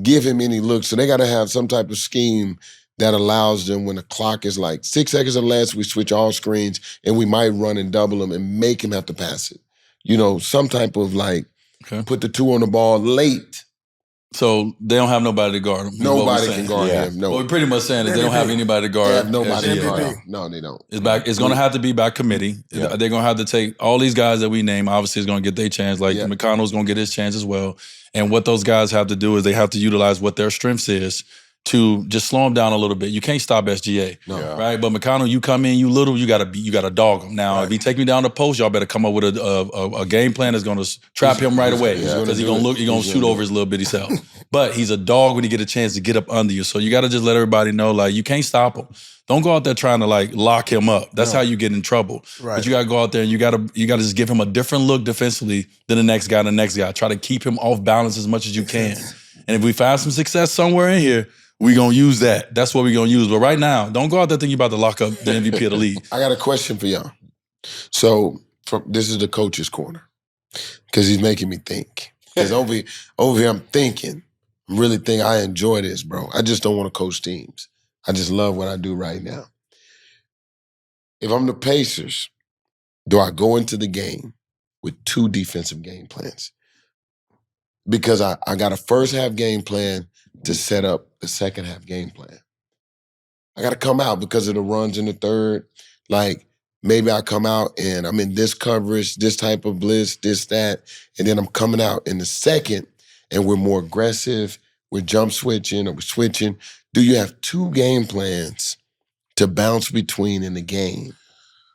give him any looks. So they got to have some type of scheme that allows them when the clock is like 6 seconds or less, we switch all screens and we might run and double him and make him have to pass it. Some type of like, put the two on the ball late. So they don't have nobody to guard him. Nobody can guard him. No. What we're pretty much saying is they don't have anybody to guard him. They have nobody to guard him. No, they don't. It's going to have to be by committee. Yeah. They're going to have to take all these guys that we name, obviously is going to get their chance. Like McConnell's going to get his chance as well. And what those guys have to do is they have to utilize what their strengths is to just slow them down a little bit. You can't stop SGA, right? But McConnell, you come in, you gotta dog him. Now, if he take me down the post, y'all better come up with a game plan that's gonna trap him right away because he's gonna shoot over his little bitty self. But he's a dog when he get a chance to get up under you. So you gotta just let everybody know, like, you can't stop him. Don't go out there trying to like lock him up. That's how you get in trouble. Right. But you gotta go out there and you gotta just give him a different look defensively than the next guy. Try to keep him off balance as much as you can. And if we find some success somewhere in here, we're going to use that. That's what we're going to use. But right now, don't go out there thinking you're about to lock up the MVP of the league. I got a question for y'all. So this is the coach's corner because he's making me think. Because over here, I'm thinking. I'm really thinking I enjoy this, bro. I just don't want to coach teams. I just love what I do right now. If I'm the Pacers, do I go into the game with 2 defensive game plans? Because I got a first half game plan to set up the second half game plan. I got to come out because of the runs in the third. Like, maybe I come out and I'm in this coverage, this type of blitz, this, that, and then I'm coming out in the second and we're more aggressive, we're jump switching or we're switching. Do you have 2 game plans to bounce between in the game?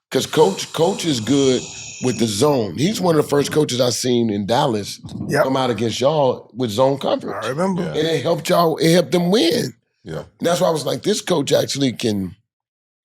Because coach is good with the zone. He's one of the first coaches I've seen in Dallas come out against y'all with zone coverage. I remember. And it helped y'all, it helped them win. Yeah. And that's why I was like, this coach actually can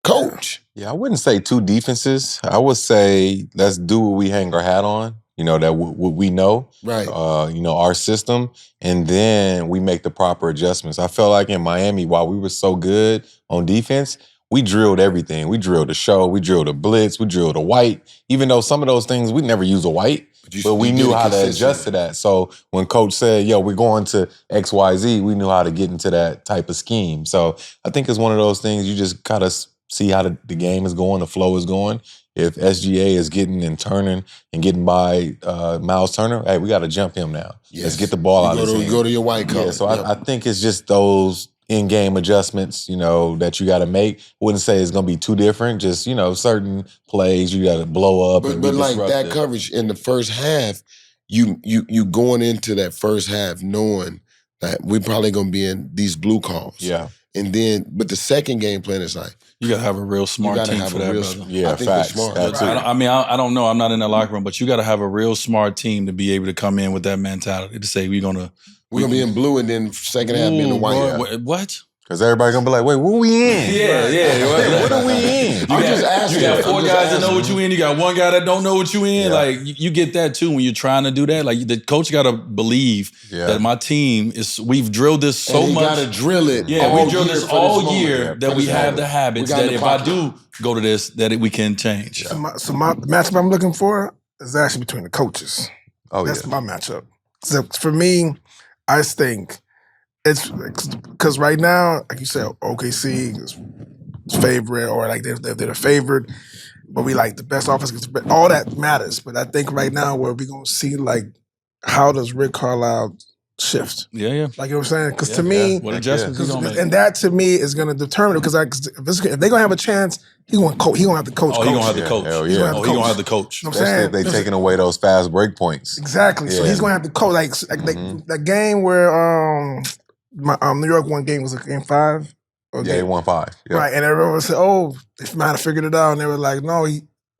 coach. Yeah, I wouldn't say 2 defenses. I would say let's do what we hang our hat on. That what we know. Right. Our system. And then we make the proper adjustments. I felt like in Miami, while we were so good on defense, we drilled everything. We drilled the show. We drilled the blitz. We drilled the white. Even though some of those things, we never use a white, but we knew how to adjust to that. So when coach said, we're going to XYZ, we knew how to get into that type of scheme. So I think it's one of those things you just gotta see how the game is going, the flow is going. If SGA is getting and turning and getting by Miles Turner, hey, we got to jump him now. Yes. Let's get the ball out of his hand. Go to your white color. Yeah, so I think it's just those in-game adjustments, that you got to make. I wouldn't say it's going to be too different. Just, certain plays you got to blow up. But like that coverage in the first half, you going into that first half knowing that we're probably going to be in these blue calls. Yeah. And then, but the second game plan is like, you got to have a real smart team for that, brother. Yeah, I think facts. They're smart. I don't know. I'm not in the locker room, but you got to have a real smart team to be able to come in with that mentality to say we're gonna be in blue and then second half be in the white. What? Because everybody's going to be like, wait, what we in? Yeah. What are we in? You got 4 guys that know what you in. You got 1 guy that don't know what you in. Yeah. Like you get that too when you're trying to do that. Like the coach got to believe that my team is. We've drilled this so much. You got to drill it. Yeah, we drilled this all year that we have the habits that if I do go to this, that we can change. So my matchup I'm looking for is actually between the coaches. That's my matchup. So for me, I think it's because right now, like you said, OKC is favorite, or like they're the favorite, but we like the best offense. All that matters. But I think right now, where we're gonna see like how does Rick Carlisle shift? Yeah. Like you know what I'm saying? Because to me, what adjustments he's gonna make? and that to me is gonna determine it. Because if they're gonna have a chance, he gonna have to coach. Oh, he gonna have to coach. Hell He yeah. gonna have to coach. You know what I'm Especially saying? if they taking away those fast break points. Exactly. So he's gonna have to coach. Like that game where New York won game was game 5. They won 5. Yeah. Right, and everyone said, "Oh, they might have figured it out," and they were like, "No,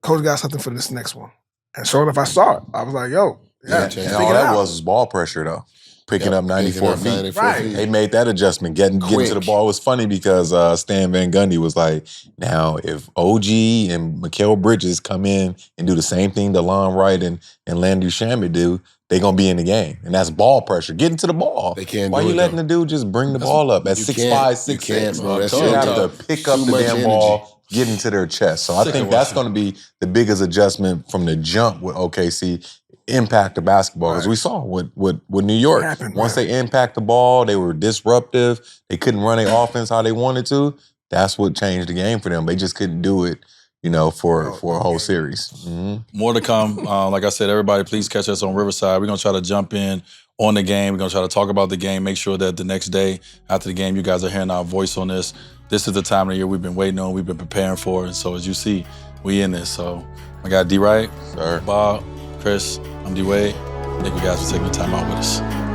coach got something for this next one." And sure enough, I saw it. I was like, "Yo, And all that was ball pressure though. Picking up 94 feet. Right. They made that adjustment, getting to the ball. It was funny because Stan Van Gundy was like, now if OG and Mikal Bridges come in and do the same thing DeLon Wright and Landry Shamet do, they're going to be in the game. And that's ball pressure. Getting to the ball. They can't Why do you it, letting though. the dude just bring the ball up at 6'5", 6'6"? bro. That's You have tough. to pick up Too the much damn energy. ball, get into their chest. So I think that's going to be the biggest adjustment from the jump with OKC. Impact the basketball, because we saw with New York. Once they impact the ball, they were disruptive. They couldn't run their offense how they wanted to. That's what changed the game for them. They just couldn't do it, for a whole series. More to come. Like I said, everybody, please catch us on Riverside. We're gonna try to jump in on the game. We're gonna try to talk about the game. Make sure that the next day after the game, you guys are hearing our voice on this. This is the time of the year we've been waiting on. We've been preparing for, and so as you see, we in this. So I got D. Wright, Sir. Bob, Chris. I'm D. Wade. Thank you guys for taking the time out with us.